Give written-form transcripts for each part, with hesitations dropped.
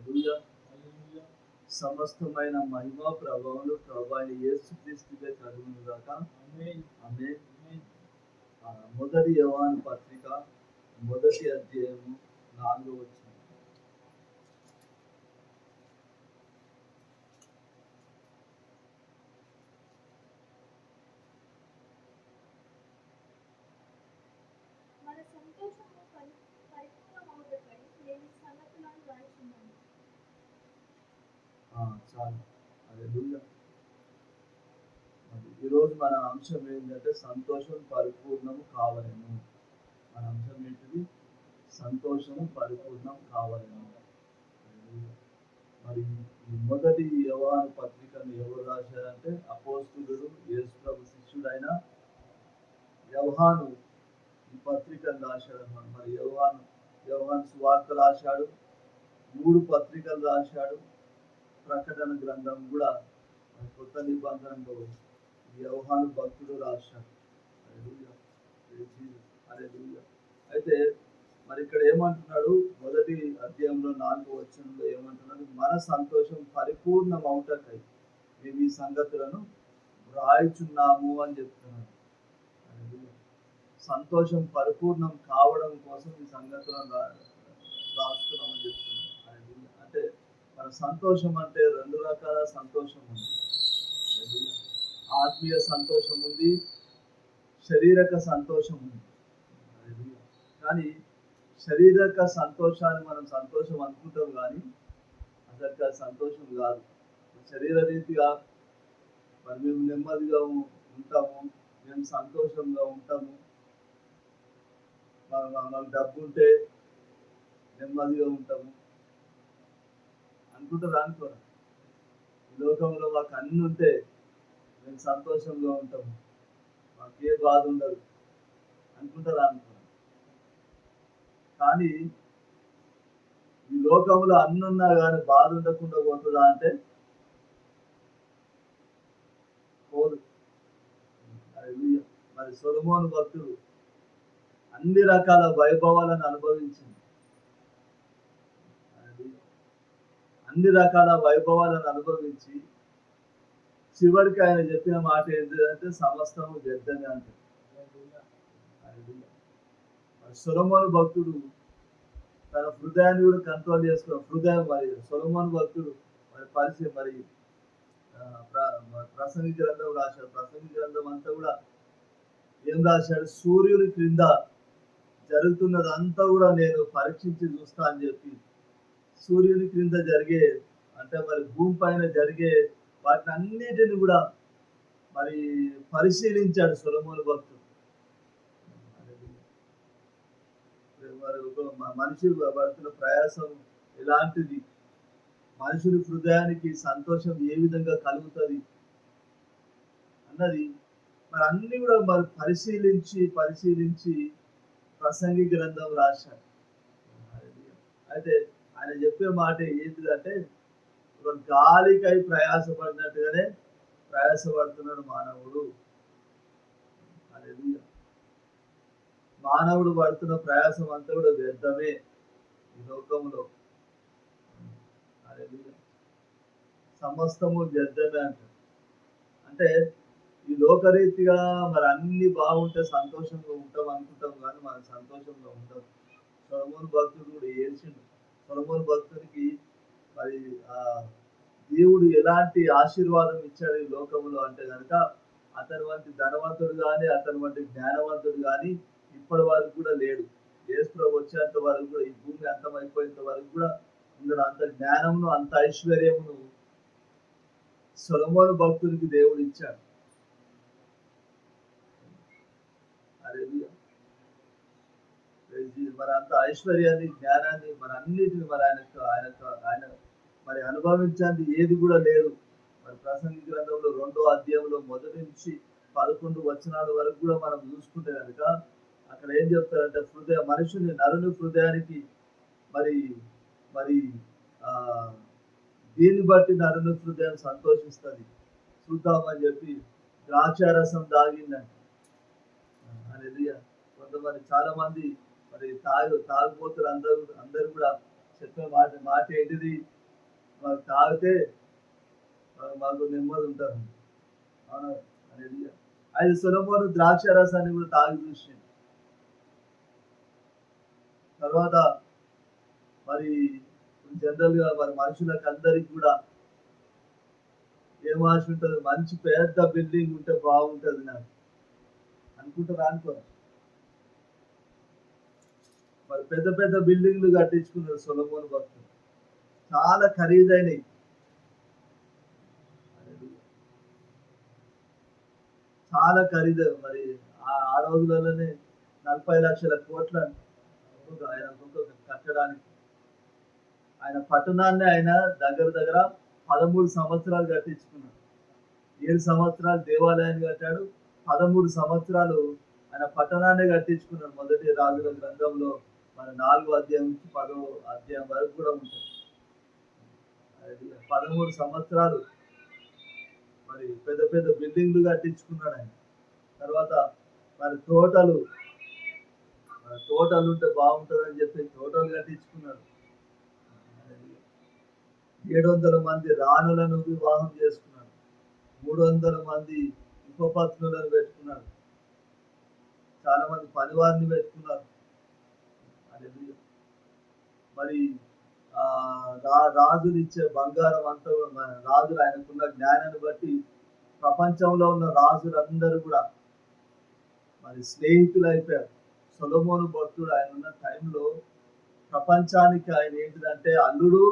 హల్లెలూయా. సమస్తమైన మహిమ ప్రభావములు ప్రభువైన యేసుక్రీస్తుకే కలుగును గాక. ఆమేన్. ఆమేన్. మొదటి యోహాను పత్రిక మొదటి అధ్యాయము 4వ వచనం. మన సంతోషము పరిపూర్ణమగుటకై లేని సంగతులను రాయుచున్నాను. చాలు. హల్లెలూయా. ఈరోజు మన అంశం ఏంటంటే సంతోషం పరిపూర్ణం కావాలను. మన అంశం ఏంటిది? సంతోషం పరిపూర్ణం కావాలను. మరి ఈ మొదటి యోహాను పత్రికను ఎవరు రాశారంటే అపోస్తలుడు యేసుప్రభు శిష్యుడైన యోహాను ఈ పత్రికను రాశాడు అన్నమాట. మరి యోహాను సువార్త రాశాడు, 3 పత్రికలు రాశాడు, ప్రకటన గ్రంథం కూడా కొత్త నిబంధనలో యోహాను భక్తుడు రాశాడు. అయితే మరి ఇక్కడ ఏమంటున్నాడు? మొదటి అధ్యాయంలో 4వ వచనంలో ఏమంటున్నాడు? మన సంతోషం పరిపూర్ణమవుటకై మేము ఈ సంగతులను రాయుచున్నాము అని చెప్తున్నాడు. సంతోషం పరిపూర్ణం కావడం కోసం ఈ సంగతులను రాస్తున్నామని చెప్తున్నాడు. అంటే మన సంతోషం అంటే 2 రకాల సంతోషం ఉంది. ఆత్మీయ సంతోషం ఉంది, శారీరక సంతోషం ఉంది. కానీ శారీరక సంతోషాన్ని మనం సంతోషం అనుకుంటాం, కానీ అసలు సంతోషం కాదు. శరీర రీతిగా మరి మేము నెమ్మదిగా ఉంటాము, మేము సంతోషంగా ఉంటాము, మాకు డబ్బు ఉంటే నెమ్మదిగా ఉంటాము అనుకుంటారు. అనుకోరా, ఈ లోకంలో మాకు అన్ని ఉంటే మేము సంతోషంగా ఉంటాము, మాకు ఏ బాధ ఉండదు అనుకుంటారు. అనుకోరా, కానీ ఈ లోకంలో అన్ని ఉన్నా కానీ బాధ ఉండకుండా పోతుందా అంటే పోదు. మరి సొలొమోను భక్తుడు అన్ని రకాల వైభవాలను అనుభవించింది. అన్ని రకాల వైభవాలను అనుభవించి చివరికి ఆయన చెప్పిన మాట ఏంటంటే సమస్తము వ్యర్థమే అంటే. సొలొమోను భక్తుడు తన హృదయాన్ని కూడా కంట్రోల్ చేసుకున్నాడు. హృదయం మరి సొలొమోను భక్తుడు మరి ప్రసంగి గ్రంథం రాశాడు. ప్రసంగి గ్రంథం అంతా కూడా ఏం రాశాడు? సూర్యుని క్రింద జరుగుతున్నదంతా కూడా నేను పరీక్షించి చూస్తా అని చెప్పి సూర్యుని క్రింద జరిగే అంటే మరి భూమి పైన జరిగే వాటిని అన్నిటిని కూడా మరి పరిశీలించాడు సొలొమోను భక్తుడు. మనిషి పడుతున్న ప్రయాసం ఎలాంటిది, మనుషుని హృదయానికి సంతోషం ఏ విధంగా కలుగుతుంది అన్నది మరి అన్ని కూడా మరి పరిశీలించి ప్రసంగి గ్రంథం రాశాడు. అయితే ఆయన చెప్పే మాట ఏంటిదంటే గాలికై ప్రయాసపడినట్టుగానే ప్రయాసపడుతున్నాడు మానవుడు. మానవుడు పడుతున్న ప్రయాసం అంతా కూడా వ్యర్థమే ఈ లోకంలో. సమస్తము వ్యర్థమే అంటారు. అంటే ఈ లోకరీతిగా మరి అన్ని బాగుంటే సంతోషంగా ఉంటాం అనుకుంటాం, కానీ మనం సంతోషంగా ఉంటాం. సొలొమోను భక్తుడు కూడా ఏడ్చిండు. సొలొమోను భక్తుడికి మరి దేవుడు ఎలాంటి ఆశీర్వాదం ఇచ్చాడు ఈ లోకంలో అంటే కనుక అతని వంటి ధనవంతుడు కానీ అతని వంటి జ్ఞానవంతుడు కానీ ఇప్పటి వరకు కూడా లేడు. యేసు ప్రభు వచ్చేంత వరకు కూడా ఈ భూమి అంతమైపోయేంత వరకు కూడా ఇందులో అంత జ్ఞానమును అంత ఐశ్వర్యమును సొలొమోను భక్తుడికి దేవుడు ఇచ్చాడు. మరి అంత ఐశ్వర్యాన్ని జ్ఞానాన్ని మరి అన్నిటిని మరి ఆయన మరి అనుభవించేది ఏది కూడా లేదు. మరి ప్రసంగి గ్రంథంలో 2వ అధ్యాయంలో 1 నుంచి 11 వచనాల వరకు కూడా మనం చూసుకుంటే కనుక అక్కడ ఏం చెప్తారంటే నరుని హృదయానికి మరి మరి దీన్ని బట్టి నరుని హృదయం సంతోషిస్తుంది చూద్దామని చెప్పి ద్రాక్షారసం తాగిందంట. హల్లెలూయా. కొంతమంది చాలా మంది మరి తాగుబోతులు అందరూ కూడా చెప్పే మాట ఏంటిది? మాకు తాగితే మాకు నెమ్మది ఉంటారు. అవునా? హల్లెలూయా. ఆయన సొలొమోను ద్రాక్ష రసాన్ని కూడా తాగి చూసిండు. తర్వాత మరి జనరల్ గా మరి మనుషులకు అందరికి కూడా ఏం ఆశ ఉంటుంది, మంచి పెద్ద బిల్డింగ్ ఉంటే బాగుంటది నాకు అనుకుంటారు అనుకోరు. మరి పెద్ద పెద్ద బిల్డింగ్లు కట్టించుకున్నారు సొలొమోను భక్తుడు, చాలా ఖరీదైనవి. చాలా ఖరీదు. మరి ఆ రోజులలోనే 40,00,000 కోట్ల ఆయన ఒక్కొక్క కట్టడానికి. ఆయన పట్టణాన్ని ఆయన దగ్గర దగ్గర 13 సంవత్సరాలు కట్టించుకున్నాడు. 7 సంవత్సరాలు దేవాలయాన్ని కట్టాడు. 13 సంవత్సరాలు ఆయన పట్టణాన్ని కట్టించుకున్నాడు. మొదటి రాజుల గ్రంథంలో మన 4వ అధ్యాయం నుంచి 10వ అధ్యాయం వరకు కూడా ఉంటుంది. 13 సంవత్సరాలు మరి పెద్ద పెద్ద బిల్డింగ్లు కట్టించుకున్నాడు ఆయన. తర్వాత మరి తోటలు ఉంటే బాగుంటుందని చెప్పి తోటలు కట్టించుకున్నాడు. 700 మంది రాణులను వివాహం చేసుకున్నాడు. 300 మంది ఉపపత్నులను పెట్టుకున్నాడు. చాలా మంది పనివారిని పెట్టుకున్నారు. హల్లెలూయా. మరి రాజులు ఇచ్చే బంగారం అంతా రాజులు ఆయనకున్న జ్ఞానాన్ని బట్టి ప్రపంచంలో ఉన్న రాజులందరూ కూడా మరి స్నేహితులు అయిపోయారు. సొలొమోను భక్తుడు ఆయన ఉన్న టైంలో ప్రపంచానికి ఆయన ఏంటిదంటే అల్లుడు,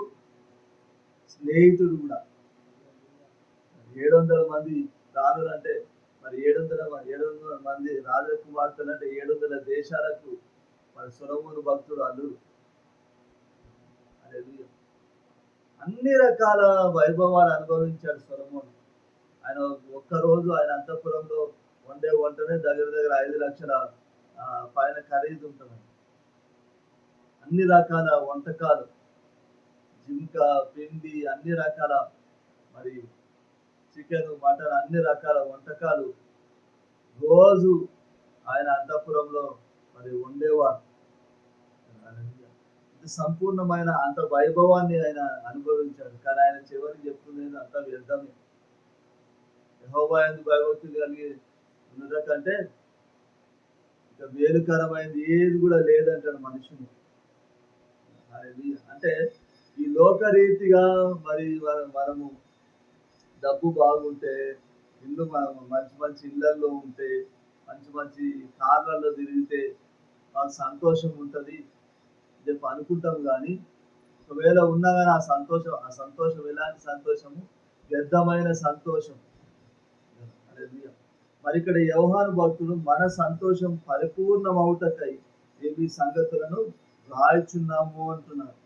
స్నేహితుడు కూడా. 700 మంది రాజులు అంటే మరి 700 మంది రాజకుమార్తెలు అంటే 700 దేశాలకు మరి సొలొమోను భక్తుడు అల్లుడు. హల్లెలూయా. అన్ని రకాల వైభవాలు అనుభవించాడు సొలొమోను. ఆయన ఒక్కరోజు ఆయన అంతఃపురంలో వండే వంటనే దగ్గర దగ్గర 5,00,000 పైన ఖరీదు ఉంటుంది. అన్ని రకాల వంటకాలు, జింక, పిండి, అన్ని రకాల మరి చికెన్, మటన్, అన్ని రకాల వంటకాలు రోజు ఆయన అంతఃపురంలో మరి వండేవారు. ఇది సంపూర్ణమైన అంత వైభవాన్ని ఆయన అనుభవించాడు. కానీ ఆయన చివరికి చెప్తుంది అంత వ్యర్థమే. యెహోవా యందు భయభక్తులు కలిగి ఉండటం కంటే ఇక మేలుకరమైనది ఏది కూడా లేదంటాడు మనిషిని. అంటే ఈ లోకరీతిగా మరి మనము డబ్బు బాగుంటే, ఇల్లు మంచి మంచి ఇళ్లల్లో ఉంటే, మంచి మంచి కార్లలో తిరిగితే మాకు సంతోషం ఉంటుంది చెప్పి అనుకుంటాం. కానీ ఒకవేళ ఉన్నా కానీ ఆ సంతోషం ఎలాంటి సంతోషము? వ్యర్థమైన సంతోషం. మరి ఇక్కడ యోహాను భక్తుడు మన సంతోషం పరిపూర్ణమవుటకై ఈ సంగతులను రాయిచున్నాము అంటున్నారు.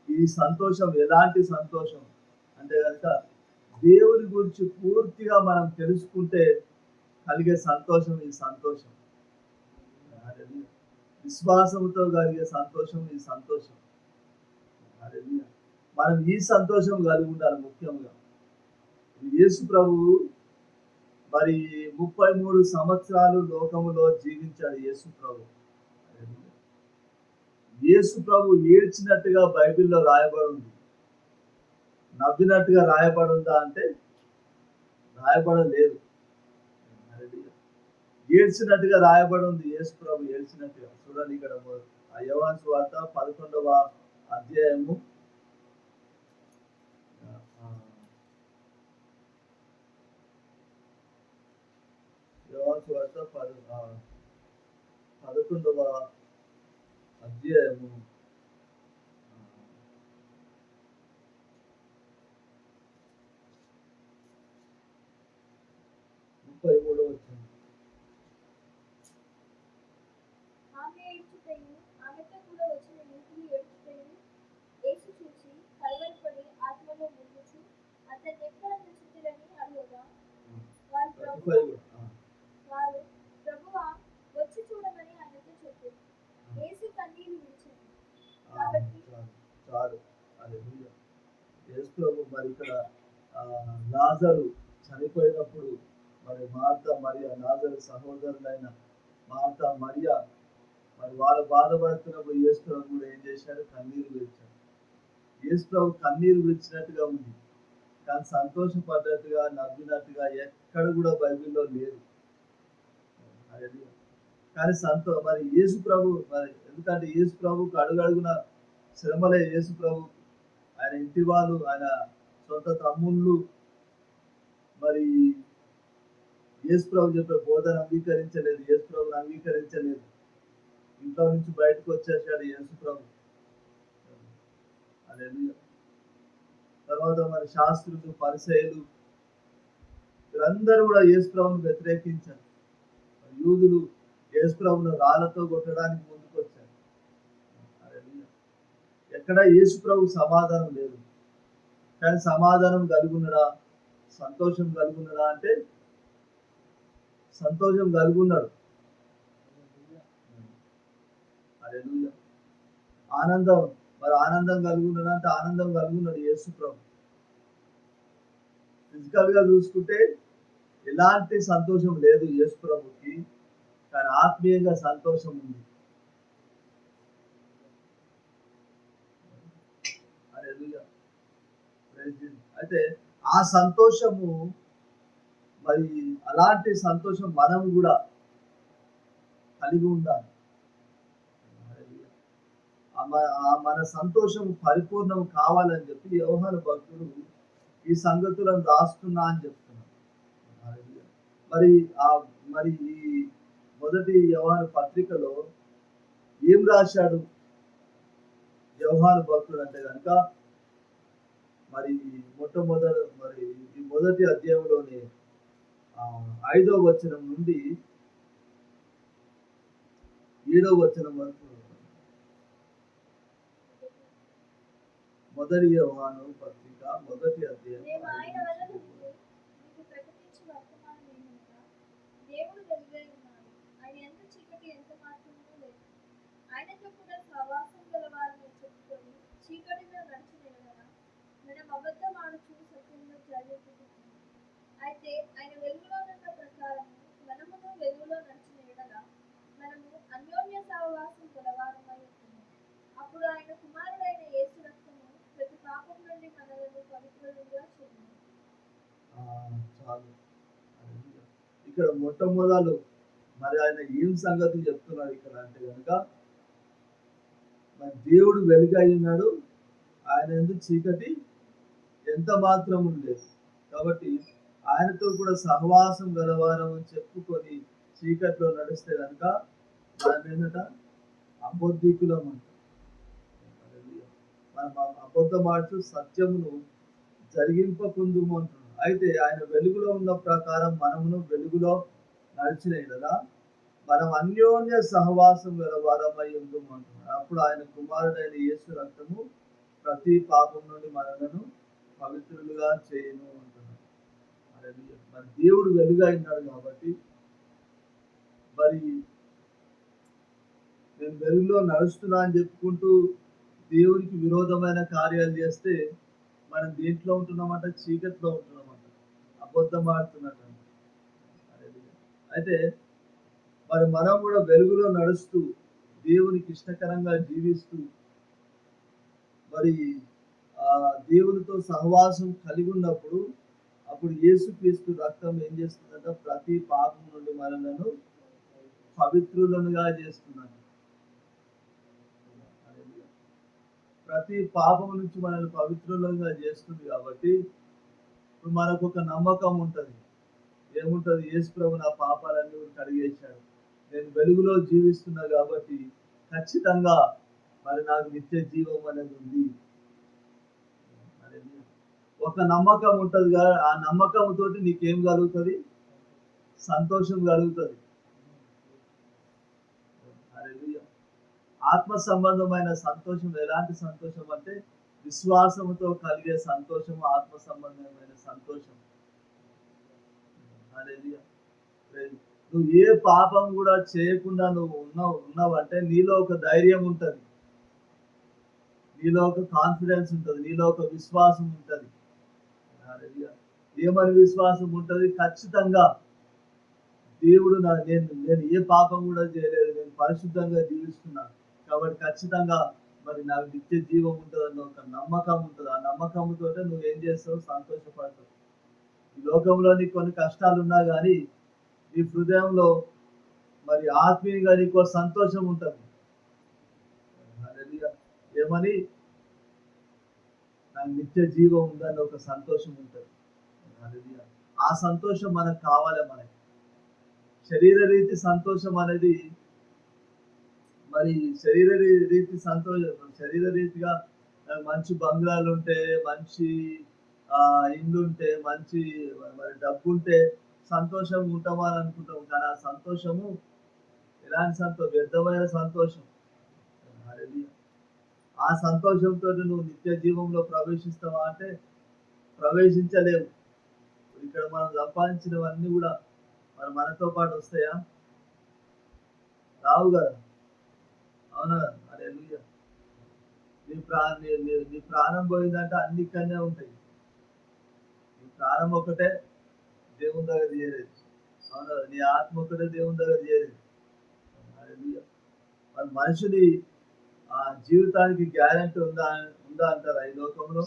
ఈ సంతోషం ఎలాంటి సంతోషం అంటే కనుక దేవుని గురించి పూర్తిగా మనం తెలుసుకుంటే కలిగే సంతోషం ఈ సంతోషం. విశ్వాసంతో కలిగే సంతోషం ఈ సంతోషం. మనం ఈ సంతోషం కలిగి ఉండాలి. ముఖ్యంగా యేసు ప్రభువు మరి 33 సంవత్సరాలు లోకములో జీవించాడు. యేసు ప్రభు ఏడ్చినట్టుగా బైబిల్లో రాయబడి ఉంది. నవ్వినట్టుగా రాయబడి ఉందా అంటే రాయబడలేదు. ఏడ్చినట్టుగా రాయబడి ఉంది. యేసు ప్రభు ఏడ్చినట్టుగా. చూడండి ఇక్కడ యోహాను సువార్త 11వ అధ్యాయము యోహాను సువార్త 11వ అధ్యాయము 33వ వచనం. ఆమె ఏడ్చుటయు ఆమెతో కూడా వచ్చిన యూదులు ఏడ్చుటయు యేసు చూసి కలవరపడి ఆత్మలో మునుగుచు అతన్ని ఎక్కడ ఉంచుదురని అడుగగా వారు ప్రభువా వచ్చి చూడమని ఆయనతో చెప్పారు. యేసు కన్నీళ్లు విడిచాడు. కాబట్టి చాలు. హల్లెలూయా. యేసు ప్రభు మరి ఇక్కడ లాజరు చనిపోయినప్పుడు మరి మార్తా మరియా, లాజరు సహోదరులైన మార్తా మరియా మరి వాళ్ళు బాధపడుతున్నప్పుడు యేసు ప్రభు కూడా ఏం చేశాడు? కన్నీరు విడిచాడు. యేసు ప్రభు కన్నీరు విడిచినట్టుగా ఉంది, కానీ సంతోషపడ్డట్టుగా నవ్వినట్టుగా ఎక్కడ కూడా బైబిల్లో లేదు. హల్లెలూయా. కానీ మరి యేసు ప్రభు మరి ఎందుకంటే యేసు ప్రభుకు అడుగడుగున శ్రమలే. యేసు ప్రభు, ఆయన ఇంటి వాళ్ళు, ఆయన సొంత తమ్ముళ్ళు మరి యేసు ప్రభు చెప్పే బోధన అంగీకరించలేదు, యేసు ప్రభుని అంగీకరించలేదు. ఇంట్లో నుంచి బయటకు వచ్చేసాడు యేసు ప్రభు. హల్లెలూయా. తర్వాత మరి శాస్త్రులు, పరిసయ్యులు వీరందరూ కూడా యేసు ప్రభుని వ్యతిరేకించారు. యూదులు యేసు ప్రభును రాళ్లతో కొట్టడానికి ముందుకొచ్చారు. హల్లెలూయా. ఎక్కడ యేసు ప్రభు సమాధానం లేదు. కానీ సమాధానం కలుగున్నాడా, సంతోషం కలుగున్నాడా అంటే సంతోషం కలుగున్నాడు. హల్లెలూయా. ఆనందం ఆనందం కలుగున్నాడా అంటే ఆనందం కలుగున్నాడు యేసు ప్రభు. ఫిజికల్ గా చూసుకుంటే ఎలాంటి సంతోషం లేదు యేసు ప్రభుకి, కానీ ఆత్మీయంగా సంతోషం ఉంది. హల్లెలూయా. అయితే ఆ సంతోషము మరి అలాంటి సంతోషం మనం కూడా కలిగి ఉండాలి. మన సంతోషం పరిపూర్ణం కావాలని చెప్పి యోహాను భక్తుడు ఈ సంగతులను రాస్తున్నా అని చెప్తున్నాడు. మరి ఈ మొదటి యోహాను పత్రికలో ఏం రాశాడు యోహాను భక్తుడు అంటే కనుక మరి ఈ మొదటి అధ్యాయంలోని 5వ వచనం నుండి 7వ వచనం వరకు మొదటి యోహాను పత్రిక మొదటి అధ్యాయం. దేవుడు వెలుగై ఉన్నాడు, ఆయన ఎంత చీకటి ఎంత మాత్రమూ లేదు. ఆయనతో కూడా సహవాసం గల వారిని చెప్పుకొని చీకటిలో నడిచిన ఎడల మనం అబద్ధం ఆడుచు సత్యంలో జరిగిపోతుంది. అయితే ఆయన వెలుగులో ఉన్న ప్రకారం మనమును వెలుగులో నడిచిన ఎడల మనము అన్యోన్య సహవాసం గలవారమై ఉంటున్నాం. అప్పుడు ఆయన కుమారుడైన యేసు రక్తము ప్రతి పాపం నుండి మనలను పవిత్రులుగా చేయును. చాలు. ఇక్కడ మొట్టమొదలు మరి ఆయన ఏం సంగతి చెప్తున్నాడు ఇక్కడ అంటే కనుక మరి దేవుడు వెలుగై ఉన్నాడు, ఆయన ఎందుకు చీకటి ఎంత మాత్రం లేదు. కాబట్టి ఆయనతో కూడా సహవాసం గలవారం అని చెప్పుకొని చీకట్లో నడిస్తే కనుక మనం ఏంటంట అబద్ధికులం అంట. మనం అబద్ధం ఆడుతూ సత్యమును జరిగింపకుందుము అంటున్నాడు. అయితే ఆయన వెలుగులో ఉన్న ప్రకారం మనమును వెలుగులో నడిచిన కదా మనం అన్యోన్య సహవాసం గల వారమై ఉందుము అంటున్నాడు. అప్పుడు ఆయన కుమారుడైన యేసు రక్తము ప్రతి పాపం నుండి మనలను పవిత్రులుగా చేయను అంటున్నాడు. మరి దేవుడు వెలుగా ఉన్నాడు కాబట్టి మరి నేను వెలుగులో నడుస్తున్నా అని చెప్పుకుంటూ దేవుడికి విరోధమైన కార్యాలు చేస్తే మనం దేంట్లో ఉంటున్నామంట, చీకట్లో ఉంటున్నామంట, అబద్ధం ఆడుతున్నట్టు. అయితే మరి మనం కూడా వెలుగులో నడుస్తూ దేవునికి ఇష్టకరంగా జీవిస్తూ మరి దేవునితో సహవాసం కలిగి ఉన్నప్పుడు అప్పుడు యేసుక్రీస్తు రక్తం ఏం చేస్తుందంట, ప్రతి పాపం నుండి మనలను పవిత్రులనుగా చేస్తున్నాడు. ప్రతి పాపం నుంచి మనల్ని పవిత్రులంగా చేస్తుంది. కాబట్టి ఇప్పుడు మనకు ఒక నమ్మకం ఉంటుంది. ఏముంటుంది? యేసు ప్రభు నా పాపాలన్నీ కడిగేశాడు, నేను వెలుగులో జీవిస్తున్నా కాబట్టి ఖచ్చితంగా మరి నాకు నిత్య జీవం అనేది ఉంది. ఒక నమ్మకం ఉంటుంది కదా, ఆ నమ్మకంతో నీకేం కలుగుతుంది? సంతోషం కలుగుతుంది. ఆత్మ సంబంధమైన సంతోషం ఎలాంటి సంతోషం అంటే విశ్వాసంతో కలిగే సంతోషము ఆత్మ సంబంధమైన సంతోషం. నువ్వు ఏ పాపం కూడా చేయకుండా నువ్వు ఉన్నావంటే నీలో ఒక ధైర్యం ఉంటుంది, నీలో ఒక కాన్ఫిడెన్స్ ఉంటుంది, నీలో ఒక విశ్వాసం ఉంటుంది. ఏమని విశ్వాసం ఉంటుంది? ఖచ్చితంగా దేవుడు నేను ఏ పాపం కూడా చేయలేదు, నేను పరిశుద్ధంగా జీవిస్తున్నాను కాబట్టి ఖచ్చితంగా మరి నాకు నిత్య జీవం ఉంటదన్న ఒక నమ్మకం ఉంటది. ఆ నమ్మకంతోటే నువ్వేం చేస్తావు? సంతోషపడతావు. ఈ లోకంలో నీకు కొన్ని కష్టాలున్నా గానీ, నీ హృదయంలో మరి ఆత్మీయంగా నీకో సంతోషం ఉంటది. హల్లెలూయా! ఏమని? నాకు నిత్య జీవం ఉందన్న ఒక సంతోషం ఉంటది. హల్లెలూయా! ఆ సంతోషం మనకు కావాలి మనకి. శరీర రీతి సంతోషం అనేది మరి శరీర రీతిగా మంచి బంగ్లాలుంటే, మంచి ఇల్లుంటే, మంచి మరి డబ్బుంటే సంతోషంగా ఉంటామా అని అనుకుంటాం. కానీ ఆ సంతోషము ఎలాంటి వ్యర్థమైన సంతోషం. హల్లెలూయా! ఆ సంతోషంతోటి నువ్వు నిత్య జీవంలో ప్రవేశిస్తావా అంటే ప్రవేశించలేవు. ఇక్కడ మనం సంపాదించినవన్నీ గూడా మరి మనతో పాటు వస్తాయా? రావు గదా! అవునా? హల్లెలూయా! నీ ప్రాణం పోయిందంటే అన్ని ఇక్కడనే ఉంటాయి. నీ ప్రాణం ఒక్కటే దేవుని దగ్గర చేరేది. అవునా? నీ ఆత్మ ఒక్కటే దేవుని దగ్గర చేరేది. హల్లెలూయా! మరి మనిషిని జీవితానికి గ్యారంటీ ఉందా అంటారా ఈ లోకంలో?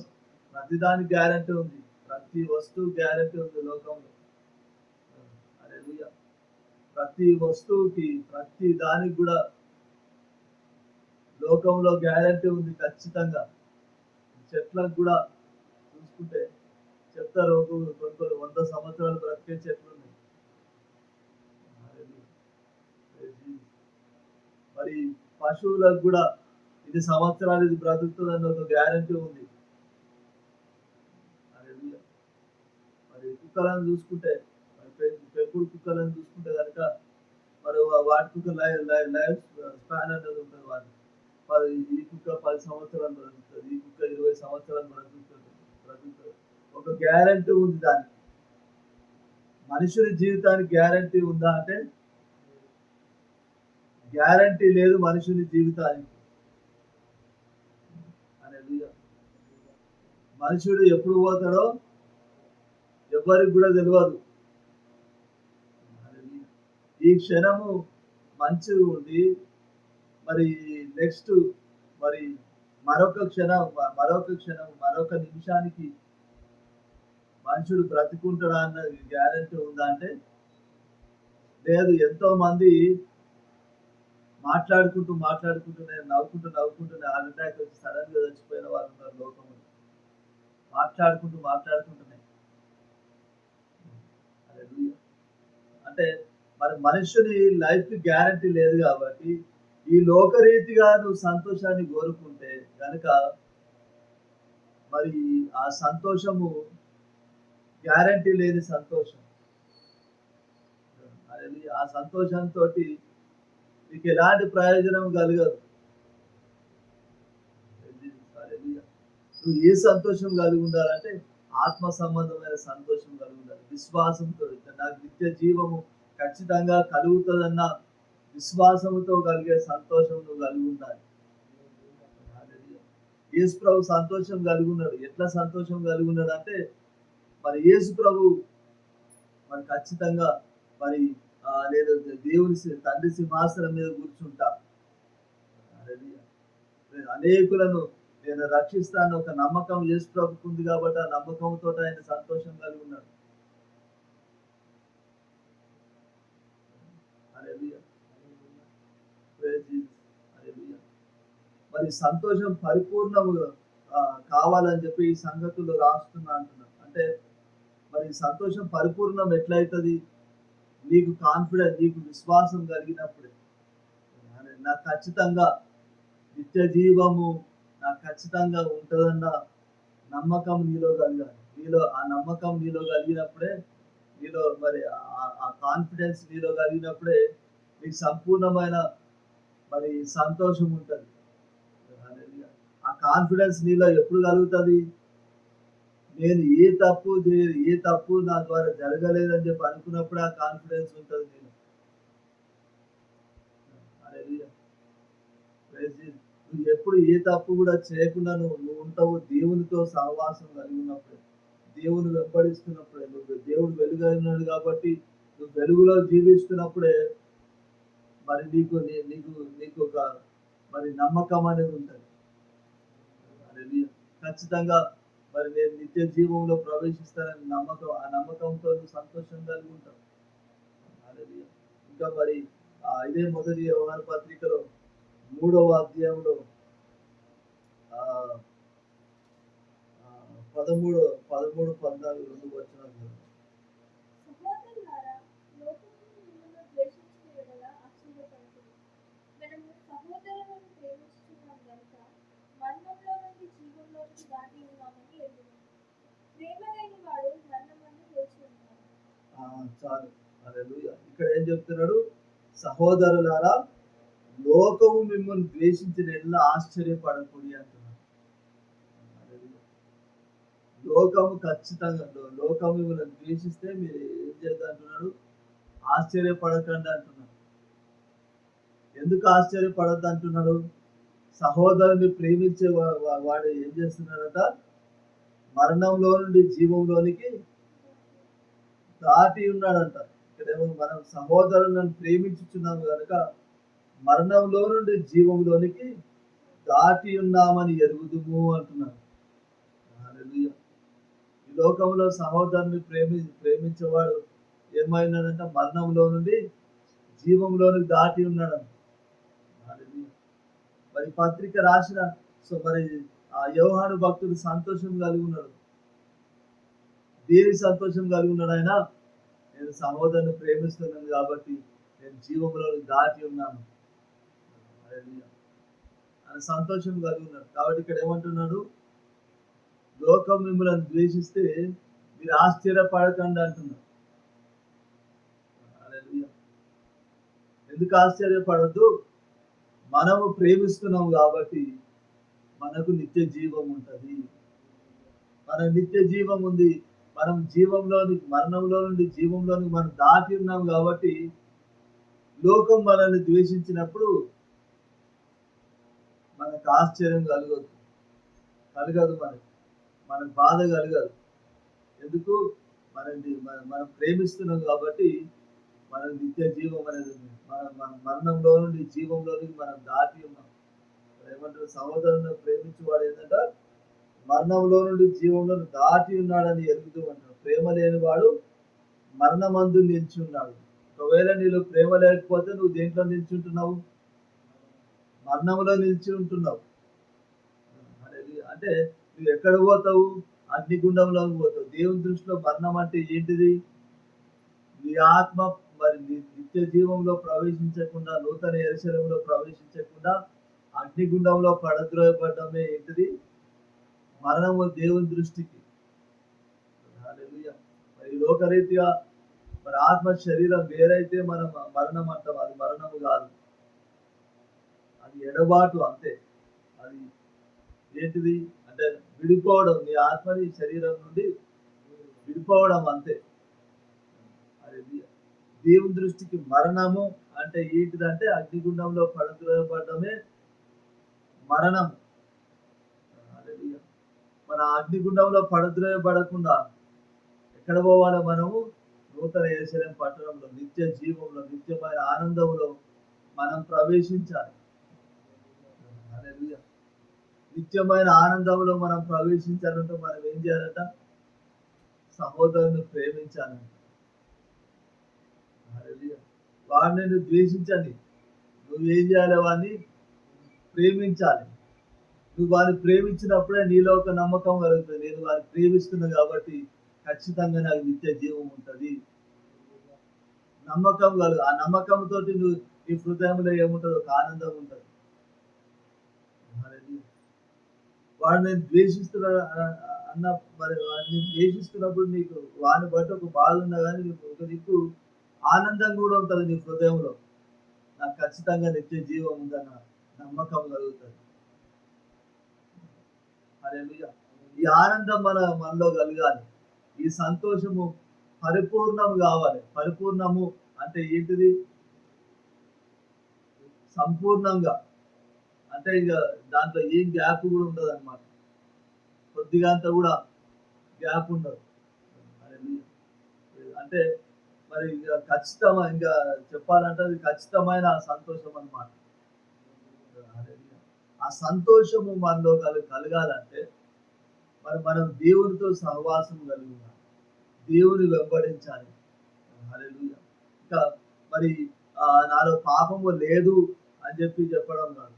ప్రతిదానికి గ్యారంటీ ఉంది. ప్రతి వస్తువు గ్యారంటీ ఉంది లోకంలో. హల్లెలూయా! ప్రతి వస్తువుకి, ప్రతి దానికి గూడా లోకంలో గ్యారంటీ ఉంది ఖచ్చితంగా. చెట్లకు గూడా చూసుకుంటే చెప్తారు కొన్ని కొన్ని 100 సంవత్సరాలు బ్రతికే చెట్లున్నాయి. హల్లెలూయా! Praise Jesus. మరి పశువులకు గూడా ఇన్ని సంవత్సరాలు ఇది బ్రతుకుతదని ఒక గ్యారంటీ ఉంది. హల్లెలూయా! మరి కుక్కలను చూసుకుంటే మరి పెంపుడు కుక్కలను చూసుకుంటే గనక మరి వాటికి ఒక లైఫ్ స్పాన్ అనేది ఉంటది వాటికి. ఈ కుక్క 10 సంవత్సరాలు బ్రతుకుతది. ఈ కుక్క 20 సంవత్సరాలు బ్రతుకుతది. ఒక గ్యారంటీ ఉంది దానికి. మనుషుని జీవితానికి గ్యారంటీ ఉందా అంటే గ్యారంటీ లేదు మనుషుని జీవితానికి. హల్లెలూయా! మనుషుడు ఎప్పుడు పోతాడో ఎవ్వరికి గూడా తెలవదు. హల్లెలూయా! ఈ క్షణము మంచిగా ఉండి మరి నెక్స్ట్ మరి మరొక నిమిషానికి మనుషుడు బ్రతికుంటాడా అన్న గ్యారంటీ ఉందా అంటే లేదు. ఎంతో మంది మాట్లాడుకుంటూనే నవ్వుకుంటూనే హార్ట్ అటాక్ వచ్చి సడన్‌గా చచ్చిపోయిన వాళ్ళు ఉన్నారు లోకంలో. మాట్లాడుకుంటూనే. హల్లెలూయా! అంటే మరి మనుషుని లైఫ్‌కి గ్యారంటీ లేదు కాబట్టి ఈ లోకరీతిగా నువ్వు సంతోషాన్ని కోరుకుంటే గనక మరి ఆ సంతోషము గ్యారంటీ లేని సంతోషం. హల్లెలూయా! ఆ సంతోషంతోటి నీకు ఎలాంటి ప్రయోజనం కలగదు. హల్లెలూయా! నువ్వు ఏ సంతోషం కలిగి ఉండాలంటే ఆత్మ సంబంధమైన సంతోషం కలిగి ఉండాలి. విశ్వాసంతో నాకు నిత్య జీవము ఖచ్చితంగా కలుగుతదన్న విశ్వాసముతో కలిగే సంతోషం నువ్వు కలిగి ఉండాలి. హల్లెలూయా! యేసు ప్రభు సంతోషం కలిగి ఉన్నాడు. ఎట్లా సంతోషం కలిగి ఉన్నాడంటే మరి యేసు ప్రభు మరి ఖచ్చితంగా మరి నేను తండ్రి సింహాసనం మీద కూర్చుంటా. హల్లెలూయా! అనేకులను నేను రక్షిస్తాను ఒక నమ్మకం యేసు ప్రభుకు ఉంది కాబట్టి ఆ నమ్మకంతో ఆయన సంతోషం కలిగి ఉన్నాడు. హల్లెలూయా! Praise Jesus. హల్లెలూయా! మరి సంతోషం పరిపూర్ణముగా కావాలని చెప్పి ఈ సంగతులు రాస్తున్నా అంటున్నాను. అంటే మరి సంతోషం పరిపూర్ణం ఎట్లయితది? నీకు విశ్వాసం కలిగినప్పుడే. నాకు ఖచ్చితంగా నిత్య జీవము నాకు ఖచ్చితంగా ఉంటదన్న నమ్మకం నీలో కలగాలి. ఆ నమ్మకం నీలో కలిగినప్పుడే నీలో మరి ఆ కాన్ఫిడెన్స్ నీలో కలిగినప్పుడే నీకు సంపూర్ణమైన మరి సంతోషం ఉంటది. హల్లెలూయా! ఆ కాన్ఫిడెన్స్ నీలో ఎప్పుడు కలుగుతది? నేను ఏ తప్పు నా ద్వారా జరగలేదని చెప్పి అనుకున్నప్పుడే ఆ కాన్ఫిడెన్స్ ఉంటది నీలో. హల్లెలూయా! Praise Jesus. నువ్వు ఎప్పుడు ఏ తప్పు కూడా చేయకుండా నువ్వు ఉంటావు దేవునితో సహవాసం కలిగి ఉన్నప్పుడే. దేవుని వెంబడిస్తున్నప్పుడే. దేవుడు వెలుగై ఉన్నాడు కాబట్టి నువ్వు వెలుగులో జీవిస్తున్నప్పుడే మరి నీకు ఒక మరి నమ్మకం అనేది ఉంటది. హల్లెలూయా. ఖచ్చితంగా మరి నేను నిత్య జీవంలో ప్రవేశిస్తానని నమ్మకం, ఆ నమ్మకంతో నువ్వు సంతోషం కలిగి ఉంటావు. హల్లెలూయా. ఇంకా మరి ఇదే మొదటి యోహాను పత్రికలో 3వ అధ్యాయంలో ఆహ్, ఆహ్, 13, 14 2 వచనాలు చదువు. సహోదరులారా, లోకము మిమ్మును ద్వేషించిన యెడల ఆశ్చర్యపడకుడి. మనము సహోదరులను ప్రేమించుచున్నాం గనుక మరణంలో నుండి జీవంలోనికి దాటి ఉన్నామని ఎరుగుదుము. ప్రేమ లేని వాడు మరణమందు నిలిచి ఉన్నాడు. చాలు. హల్లెలూయా. ఇక్కడ ఏం చెప్తున్నాడు? సహోదరులారా, లోకము మిమ్మల్ని ద్వేషించిన యెడల ఆశ్చర్యపడకుడి అంటున్నాడు. హల్లెలూయా. లోకము ఖచ్చితంగా లోకము మిమ్మల్ని ద్వేషిస్తే మీరు ఏం చేద్దాం అంటున్నాడు? ఆశ్చర్యపడకండి అంటున్నాడు. ఎందుకు ఆశ్చర్యపడద్దు అంటున్నాడు? సహోదరుని ప్రేమించే వాడు ఏం చేస్తున్నాడట? మరణంలో నుండి జీవంలోనికి దాటి ఉన్నాడంట. ఇక్కడేమో మనం సహోదరులను ప్రేమించుచున్నాము కనుక మరణంలో నుండి జీవంలోనికి దాటి ఉన్నామని ఎరుగుదుము అంటున్నాడు. హల్లెలూయా. ఈ లోకంలో సహోదరుని ప్రేమించేవాడు ఏమైనాడంట? మరణంలో నుండి జీవంలోనికి దాటి ఉన్నాడంట. హల్లెలూయా. మరి పత్రిక రాసిన మరి యోహాను భక్తుడు సంతోషం కలిగి ఉన్నాడు. దేని సంతోషం కలిగి ఉన్నాడు ఆయన? నేను సహోదరుని ప్రేమిస్తున్నాను కాబట్టి నేను జీవంలో దాటి ఉన్నాను. హల్లెలూయా. ఆయన సంతోషం కలిగి ఉన్నాడు. కాబట్టి ఇక్కడ ఏమంటున్నాడు? లోకం మిమ్మల్ని ద్వేషిస్తే మీరు ఆశ్చర్యపడకండి అంటున్నాడు. హల్లెలూయా. ఎందుకు ఆశ్చర్యపడద్దు? మనము ప్రేమిస్తున్నాం కాబట్టి మనకు నిత్య జీవం ఉంటది. మనకు నిత్య జీవం ఉంది. మనం మరణంలో నుండి జీవంలోనికి మనం దాటి ఉన్నాం కాబట్టి లోకం మనల్ని ద్వేషించినప్పుడు మనకు ఆశ్చర్యం కలగదు. మనకు బాధ కలగదు. ఎందుకు? మనం ప్రేమిస్తున్నాం కాబట్టి మనకు నిత్య జీవం అనేది ఉంది. మన మరణంలో నుండి జీవంలోనికి మనం దాటి ఉన్నాం. ఏమంటారు? సహోదరుని ప్రేమించేవాడు ఏంటంట? మరణంలో నుండి జీవంలో దాటి ఉన్నాడని ఎరుగుతూ అంటాడు. ప్రేమ లేనివాడు మరణమందు నిలిచి ఉన్నాడు. ఒకవేళ నీలో ప్రేమ లేకపోతే నువ్వు దేంట్లో నిల్చుంటున్నావు? మరణంలో నిలిచి ఉంటున్నావు. అంటే నువ్వు ఎక్కడ పోతావు? అగ్నిగుండంలోకి పోతావు. దేవుని దృష్టిలో మరణం అంటే ఏంటిది? నీ ఆత్మ మరి నిత్య జీవంలో ప్రవేశించకుండా, నూతన యెరూషలేములో ప్రవేశించకుండా అగ్నిగుండంలో పడద్రోయబడమే ఏంటిది? మరణము దేవుని దృష్టికి. హల్లెలూయా. మరి లోకరీతిగా మరి ఆత్మ శరీరం వేరైతే మనం మరణం అంటాం. అది మరణము కాదు, అది ఎడబాటు అంతే. అది ఏంటిది అంటే విడిపోవడం. నీ ఆత్మని శరీరం నుండి విడిపోవడం అంతే. హల్లెలూయా. దేవుని దృష్టికి మరణము అంటే ఏంటిదంటే అగ్నిగుండంలో పడద్రోయబడమే మరణం. హల్లెలూయా. మన అగ్నిగుండంలో పడద్రోయబడకుండా ఎక్కడ పోవాలి? మనము నూతన యెరూషలేము పట్టణంలో నిత్య జీవంలో నిత్యమైన ఆనందంలో మనం ప్రవేశించాలి. హల్లెలూయా. నిత్యమైన ఆనందంలో మనం ప్రవేశించాలంటే మనం ఏం చేయాలంట? సహోదరుని ప్రేమించాలంట. హల్లెలూయా. వాడిని నువ్వు ద్వేషించండి. నువ్వేం చేయాలి? వాడిని ప్రేమించాలి. నువ్వు వాడిని ప్రేమించినప్పుడే నీలో ఒక నమ్మకం కలుగుతుంది. నేను వాడిని ప్రేమిస్తున్నా కాబట్టి ఖచ్చితంగా నాకు నిత్య జీవం ఉంటుంది. నమ్మకం కలుగు. ఆ నమ్మకంతో నువ్వు నీ హృదయంలో ఏముంటుంది? ఒక ఆనందం ఉంటుంది. వాడు నేను ద్వేషిస్తున్నా అన్న మరి వాడిని ద్వేషిస్తున్నప్పుడు నీకు వాడిని బట్టి ఒక బాధ ఉన్నా కానీ నీకు ఆనందం కూడా ఉంటుంది నీ హృదయంలో. నాకు ఖచ్చితంగా నిత్య జీవం ఉందన్న నమ్మకం కలుగుతుంది. హల్లెలూయా. ఈ ఆనందం మనలో కలగాలి. ఈ సంతోషము పరిపూర్ణం కావాలి. పరిపూర్ణము అంటే ఏంటిది? సంపూర్ణంగా అంటే ఇక దాంట్లో ఏం గ్యాప్ కూడా ఉండదు అనమాట. కొద్దిగా అంతా కూడా గ్యాప్ ఉండదు. అంటే మరి ఇక ఇంకా చెప్పాలంటే అది ఖచ్చితమైన సంతోషం అనమాట. ఆ సంతోషము మనలో కలగాలంటే మరి మనం దేవునితో సహవాసం కలిగి ఉండాలి, దేవుని వెంబడించాలి. హల్లెలూయా. ఇంకా మరి నాలో పాపము లేదు అని చెప్పడం కాదు,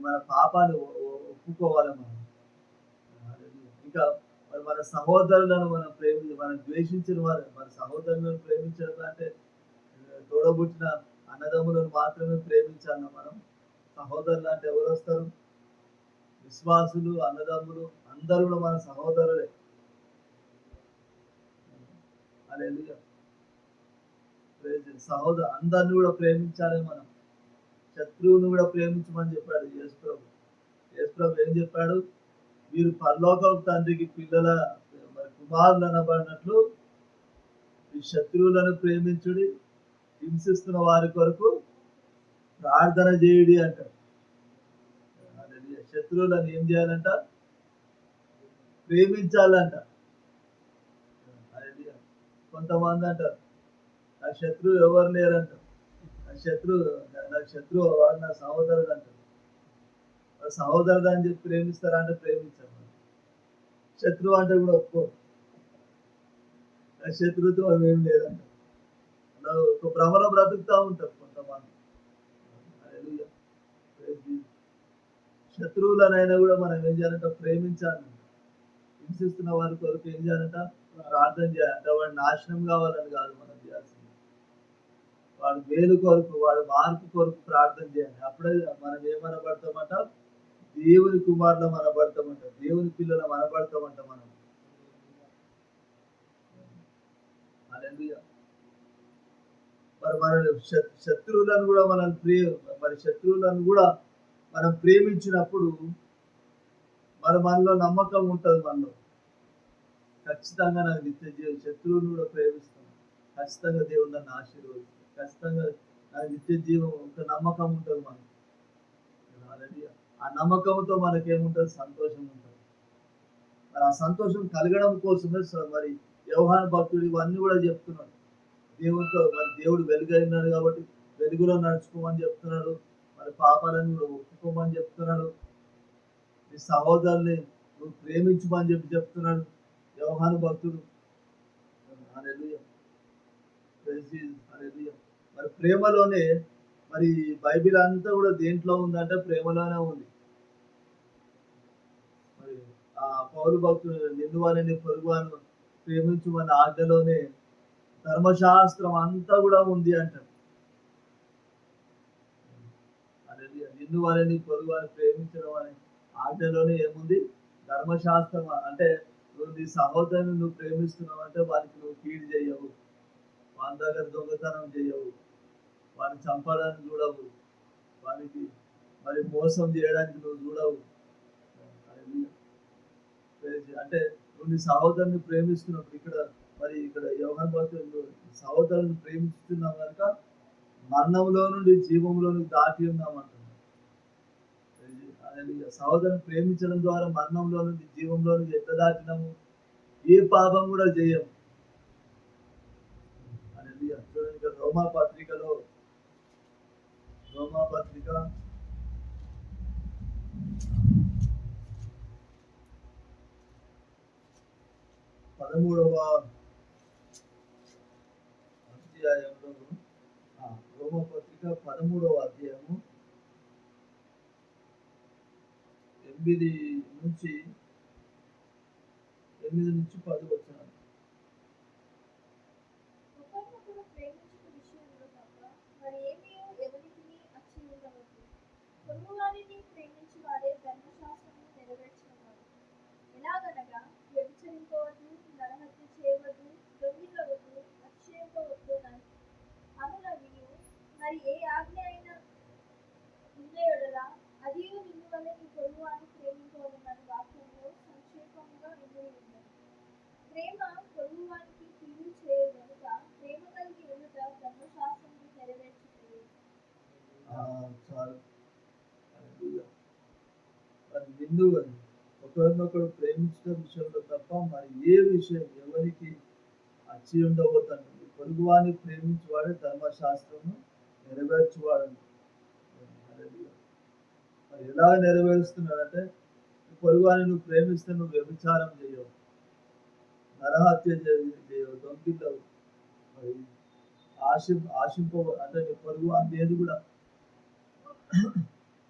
మన పాపాన్ని ఒప్పుకోవాలి మనం. హల్లెలూయా. ఇంకా మరి మన సహోదరులను మనం ద్వేషించిన వారు, మన సహోదరులను ప్రేమించడం అంటే తోడబుట్టిన అన్నదమ్ములను మాత్రమే ప్రేమించాలన్న మనం. సహోదరులు అంటే ఎవరు వస్తారు? విశ్వాసులు, అన్నదమ్ములు అందరూ కూడా మన సహోదరులే. హల్లెలూయా. అందరిని కూడా ప్రేమించాలి మనం. శత్రువుని కూడా ప్రేమించమని చెప్పాడు యేసుప్రభు. యేసుప్రభు ఏం చెప్పాడు? మీరు పరలోకపు తండ్రికి పిల్లల కుమారులు అనబడినట్లు ఈ శత్రువులను ప్రేమించుడి, హింసిస్తున్న వారి కొరకు ప్రార్థన చేయుడి అంటాడు. శత్రువులను ఏం చేయాలంట? ప్రేమించాలంట. కొంతమంది అంటారు నాకు శత్రువు ఎవరు లేరంట, నాకు శత్రువు వాడు నా సహోదరుడు అంటారు. సహోదరుడు అని చెప్పి ప్రేమిస్తారా అంటే ప్రేమించారు. శత్రువు అంటే కూడా ఒప్పుకోరు, శత్రుత్వం ఏం లేదంట. ఒక భ్రమలో బ్రతుకుతా ఉంటారు కొంతమంది. శత్రువులనైనా కూడా మనం ఏం చేయాలంట? ప్రేమించాలి. హింసిస్తున్న వారి కొరకు ఏం చేయాలంట? ప్రార్థన చేయాలంట. వాడు నాశనం కావాలని కాదు మనం చేయాల్సింది, వాడు మేలు కొరకు, వాడు మార్పు కొరకు ప్రార్థన చేయాలి. అప్పుడే మనం ఏమనబడతామంట? దేవుని కుమారులు అనబడతామంట, దేవుని పిల్లలు అనబడతామంట మనం. హల్లెలూయా. మరి మన శత్రువులను కూడా శత్రువులను కూడా మనం ప్రేమించినప్పుడు మనలో నమ్మకం ఉంటుంది. మనలో ఖచ్చితంగా నాకు నిత్య జీవం, శత్రువుని కూడా ప్రేమిస్తాను, ఖచ్చితంగా దేవుడు నన్ను ఆశీర్వదిస్తాడు, ఖచ్చితంగా నాకు నిత్య జీవం, ఒక నమ్మకం ఉంటుంది మనకు. ఆ నమ్మకంతో మనకేముంటుంది? సంతోషం ఉంటుంది. మరి ఆ సంతోషం కలగడం కోసమే మరి యోహాను భక్తుడు ఇవన్నీ కూడా చెప్తున్నాడు. దేవుడితో మరి దేవుడు వెలుగైనాడు కాబట్టి వెలుగులో నడుచుకోమని చెప్తున్నాడు. మరి పాపాలను కూడా ఒప్పుకోమని చెప్తున్నాడు. నీ సహోదరుని నువ్వు ప్రేమించమని చెప్తున్నాడు యోహాను భక్తుడు. హల్లెలూయా. హల్లెలూయా. మరి ప్రేమలోనే, మరి బైబిల్ అంతా కూడా దేంట్లో ఉందంటే ప్రేమలోనే ఉంది. మరి ఆ పౌలు భక్తుడు నిన్ను వారిని పొరుగు వారిని ప్రేమించమని ఆజ్ఞలోనే ధర్మశాస్త్రం అంతా కూడా ఉంది అంటాడు. నిన్ను వారిని పొరుగు వారిని ప్రేమించడం అనే ఆజ్ఞలోనే ఏముంది? ధర్మశాస్త్రం. అంటే నువ్వు నీ సహోదరుని నువ్వు ప్రేమిస్తున్నావు అంటే వారికి నువ్వు కీడు చేయవు, వాని దగ్గర దొంగతనం చేయవు, వారిని చంపడానికి చూడవు, వారికి మరి మోసం చేయడానికి నువ్వు చూడవు. అంటే నువ్వు నీ సహోదరుని ప్రేమిస్తున్నప్పుడు ఇక్కడ యోహాను భక్తుడు సహోదరుని ప్రేమిస్తున్నావు కనుక మరణంలో నుండి జీవంలోనికి దాటి ఉన్నామంటున్నాడు. సహోదరుని ప్రేమించడం ద్వారా మరణంలో నుండి జీవంలోనికి ఎట్లా దాటినాము? ఏ పాపం కూడా చేయము. చూడండి, ఇక్కడ రోమాపత్రిక 13వ అధ్యాయంలో, రోమాపత్రిక 13వ అధ్యాయము 8 నుంచి 10 వచనాలు. ఒకరినొకరు ప్రేమించుట విషయంలో తప్ప మరి ఏమీయూ ఎవరికిని అచ్చి ఉండవద్దు. పొరుగువారిని ప్రేమించు వాడే ధర్మశాస్త్రమును నెరవేర్చువాడు. ఎలాగనగా వ్యభిచరింపవద్దు, నరహత్య చేయవద్దు, దొంగిలవద్దు, అతిశయింపవద్దు అనునవియు మరి ఏ ఆజ్ఞ అయినా ఉన్న యెడల అదియు నిన్ను వలె నీ పొరుగువారిని ప్రేమింపవలెనని వాక్యములో సంక్షేపముగా ఇమిడి ఉన్నది. ప్రేమ పొరుగువానికి కీడు చేయు గనుక ప్రేమ కలిగి ఉండుట ధర్మశాస్త్రమును నెరవేర్చుటయే. నిన్ను ఒకరినొకరు ప్రేమించడం విషయంలో తప్ప మరి ఏ విషయం ఎవరికి అచ్చి ఉండబోతాను. పొరుగువాన్ని ప్రేమించువాడే ధర్మశాస్త్రము నెరవేర్చువాడు. మరి ఎలా నెరవేరుస్తున్నాడంటే, పొరుగువాని నువ్వు ప్రేమిస్తే నువ్వు వ్యభిచారం చేయవు, నరహత్య చేయవు, దొంగిల్లవు, మరి ఆశింప అంటే నీ పొరుగు అని ఏది కూడా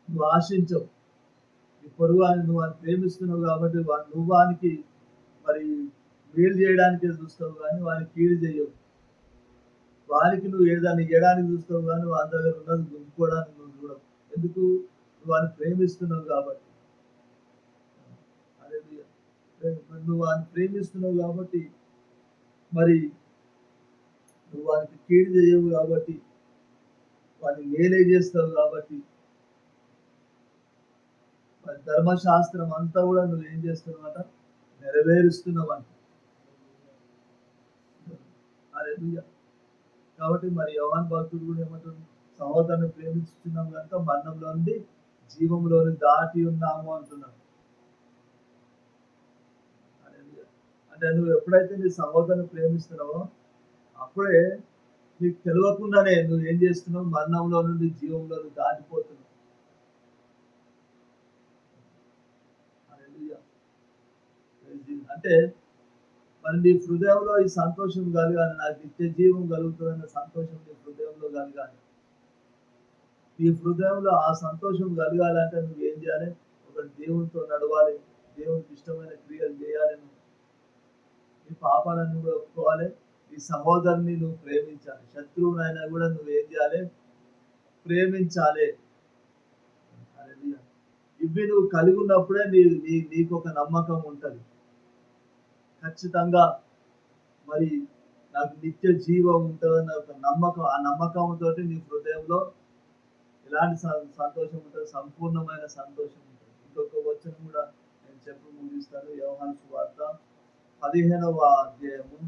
నువ్వు ఆశించవు. నీ పొరుగు అని నువ్వు అని ప్రేమిస్తున్నావు కాబట్టి నువ్వు వానికి మరి మేలు చేయడానికే చూస్తావు కానీ వానికి కీడు చేయవు. వానికి నువ్వు ఏదాన్ని ఇవ్వడానికి చూస్తావు కానీ వాని దగ్గర ఉన్నది గుంజుకోవడానికి నువ్వు చూడవు. ఎందుకు? నువ్వు వాడిని ప్రేమిస్తున్నావు కాబట్టి. అదే నువ్వు వాడిని ప్రేమిస్తున్నావు కాబట్టి మరి నువ్వు వానికి కీడు చేయవు కాబట్టి, వాడిని మేలే చేస్తావు కాబట్టి, మరి ధర్మశాస్త్రం అంతా కూడా నువ్వు ఏం చేస్తున్నావు నెరవేరుస్తున్నావంట. అదే కాబట్టి మరి యోహాను భక్తుడు కూడా ఏమంటాడు? సహోదరుని ప్రేమిస్తున్నాం కనుక మరణంలో నుండి జీవంలోని దాటి ఉన్నాము అంటున్నాడు. అంటే నువ్వు ఎప్పుడైతే నీ సహోదరుని ప్రేమిస్తున్నావో అప్పుడే నీకు తెలియకుండానే నువ్వు ఏం చేస్తున్నావు? మరణంలో నుండి జీవంలో దాటిపోతున్నావు. అంటే మరి నీ హృదయంలో ఈ సంతోషం కలగాలి, నాకు నిత్య జీవం కలుగుతుందన్న సంతోషం నీ హృదయంలో కలగాలి. నీ హృదయంలో ఆ సంతోషం కలగాలంటే నువ్వు ఏం చేయాలి? ఒక దేవునితో నడవాలి, దేవునికి ఇష్టమైన క్రియలు చేయాలి, నువ్వు నీ పాపాలను కూడా ఒప్పుకోవాలి, నీ సహోదరుని నువ్వు ప్రేమించాలి, శత్రువునైనా కూడా నువ్వు ఏం చేయాలి? ప్రేమించాలి. ఇవి నువ్వు కలిగి ఉన్నప్పుడే నీకు ఒక నమ్మకం ఉంటుంది. ఖచ్చితంగా మరి నాకు నిత్య జీవం ఉంటుందన్న ఒక నమ్మకం, ఆ నమ్మకంతో నీ హృదయంలో ఎలాంటి సంతోషం ఉంటుంది? సంపూర్ణమైన సంతోషం ఉంటుంది. ఇంకొక వచనం కూడా నేను చెప్పి ముగిస్తాను. యోహాను సువార్త 15వ అధ్యాయము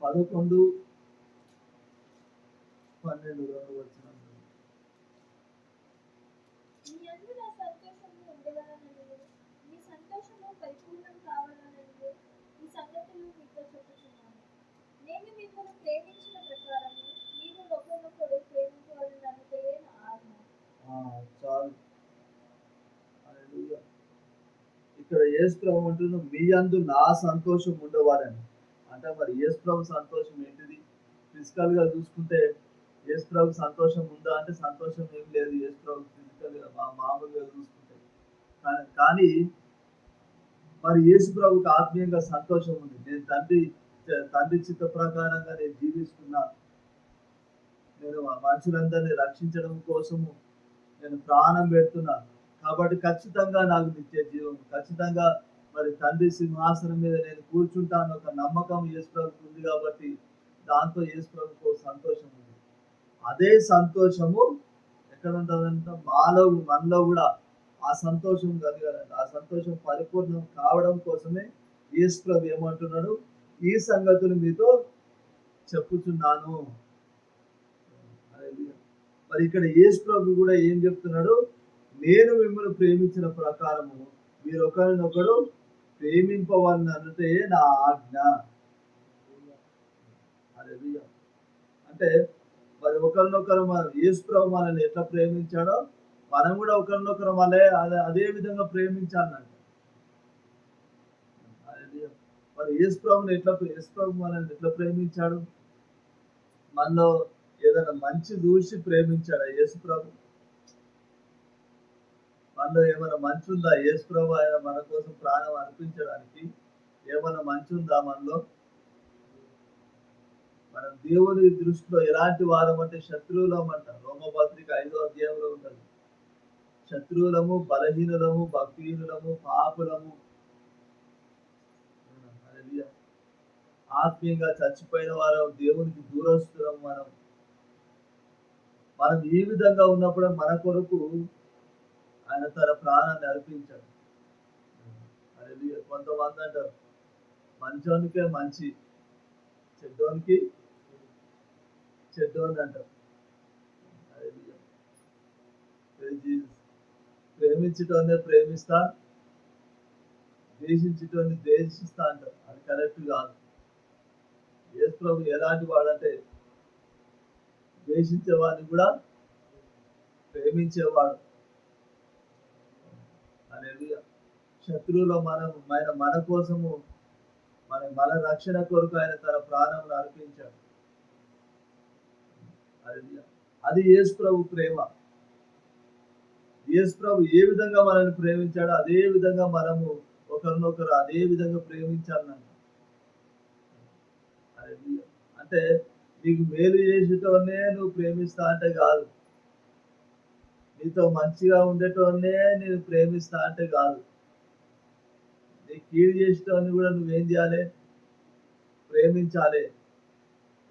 11, 12 వచనాలు. మీ యందు నా సంతోషము ఉండవలనని, మీ సంతోషము పరిపూర్ణం కావాలనని ఈ సంగతులు మీతో చెప్పుచున్నాను. నేను మిమ్మల్ని ప్రేమించిన ప్రకారము మీరు ఒకరినొకరు ప్రేమించవలననుటే నా ఆజ్ఞ. చాలు. ఇక్కడ యేసు ప్రభు అంటున్నాడు, మీ యందు నా సంతోషం ఉండవాలని. అంటే మరి యేసు ప్రభు సంతోషం ఏంటిది? ఫిజికల్ గా చూసుకుంటే యేసు ప్రభు సంతోషం ఉందా అంటే సంతోషం ఏం లేదు యేసు ప్రభు ఫిజికల్ గా మామూలుగా చూసుకుంటే. కానీ మరి యేసు ప్రభుకి ఆత్మీయంగా సంతోషం ఉంది. నేను తండ్రి చిత్త ప్రకారంగా నేను జీవిస్తున్నా, నేను మనుషులందరినీ రక్షించడం కోసము నేను ప్రాణం పెడుతున్నా కాబట్టి ఖచ్చితంగా నాకు నిత్య జీవం, ఖచ్చితంగా మరి తండ్రి సింహాసనం మీద నేను కూర్చుంటాను ఒక నమ్మకం యేసు ప్రభుకు ఉంది కాబట్టి దాంతో యేసు ప్రభుకు సంతోషం ఉంది. అదే సంతోషము ఎక్కడ ఉంటుందంటే మనలో కూడా ఆ సంతోషం కలగాలంటే, ఆ సంతోషం పరిపూర్ణం కావడం కోసమే యేసు ప్రభు ఏమంటున్నాడు? ఈ సంగతులు మీతో చెప్పుచున్నాను. మరి ఇక్కడ యేసు ప్రభు కూడా ఏం చెప్తున్నాడు? నేను మిమ్మల్ని ప్రేమించిన ప్రకారము మీరు ఒకరినొకరు ప్రేమింపవాలని అంటే నా ఆజ్ఞ. అంటే మరి ఒకరినొకరు యేసు ప్రభు మనల్ని ఎట్లా ప్రేమించాడో మనం కూడా ఒకరినొకరు అదే విధంగా ప్రేమించాలంట. మరి యేసు ప్రభు మనల్ని ఎట్లా ప్రేమించాడు? మనలో ఏదైనా మంచి చూసి ప్రేమించాడా యేసు ప్రభు? మనలో ఏమైనా మంచి ఉందా? యేసు ప్రభు ఆయన మన కోసం ప్రాణం అర్పించడానికి ఏమైనా మంచి ఉందా మనలో? మనం దేవుని దృష్టిలో ఎలాంటి వారం అంటే శత్రువులం అంట. రోమపత్రిక 5వ అధ్యాయంలో ఉంటుంది. శత్రువులము, బలహీనులము, భక్తిహీనులము, పాపులము, ఆత్మీయంగా చచ్చిపోయిన వారు, దేవునికి దూరస్తులం మనం ఈ విధంగా ఉన్నప్పుడు మన కొరకు ఆయన తన ప్రాణాన్ని అర్పించాడు. కొంతమంది అంటారు మంచోనికే మంచి, చెడ్డోనికి చెడ్డోని అంటారు. ప్రేమించటోనే ప్రేమిస్తా, ద్వేషించటోని ద్వేషిస్తా అంటారు. అది కరెక్ట్ కాదు. యేసు ప్రభు ఎలాంటి వాడంటే ద్వేషించేవాడిని కూడా ప్రేమించేవాడు. హల్లెలూయా. శత్రువులో మన కోసము మన రక్షణ కొరకు ఆయన తన ప్రాణమును అర్పించాడు. హల్లెలూయా. అది యేసు ప్రభు ప్రేమ. యేసు ప్రభు ఏ విధంగా మనల్ని ప్రేమించాడో అదే విధంగా మనము ఒకరినొకరు అదే విధంగా ప్రేమించాలన్న. హల్లెలూయా. అంటే నీకు మేలు చేసేటోనే నువ్వు ప్రేమిస్తా అంటే కాదు, నీతో మంచిగా ఉండేటోనే నేను ప్రేమిస్తా అంటే కాదు, నీకు కీడు చేసేటోని కూడా నువ్వేం చేయాలి? ప్రేమించాలి.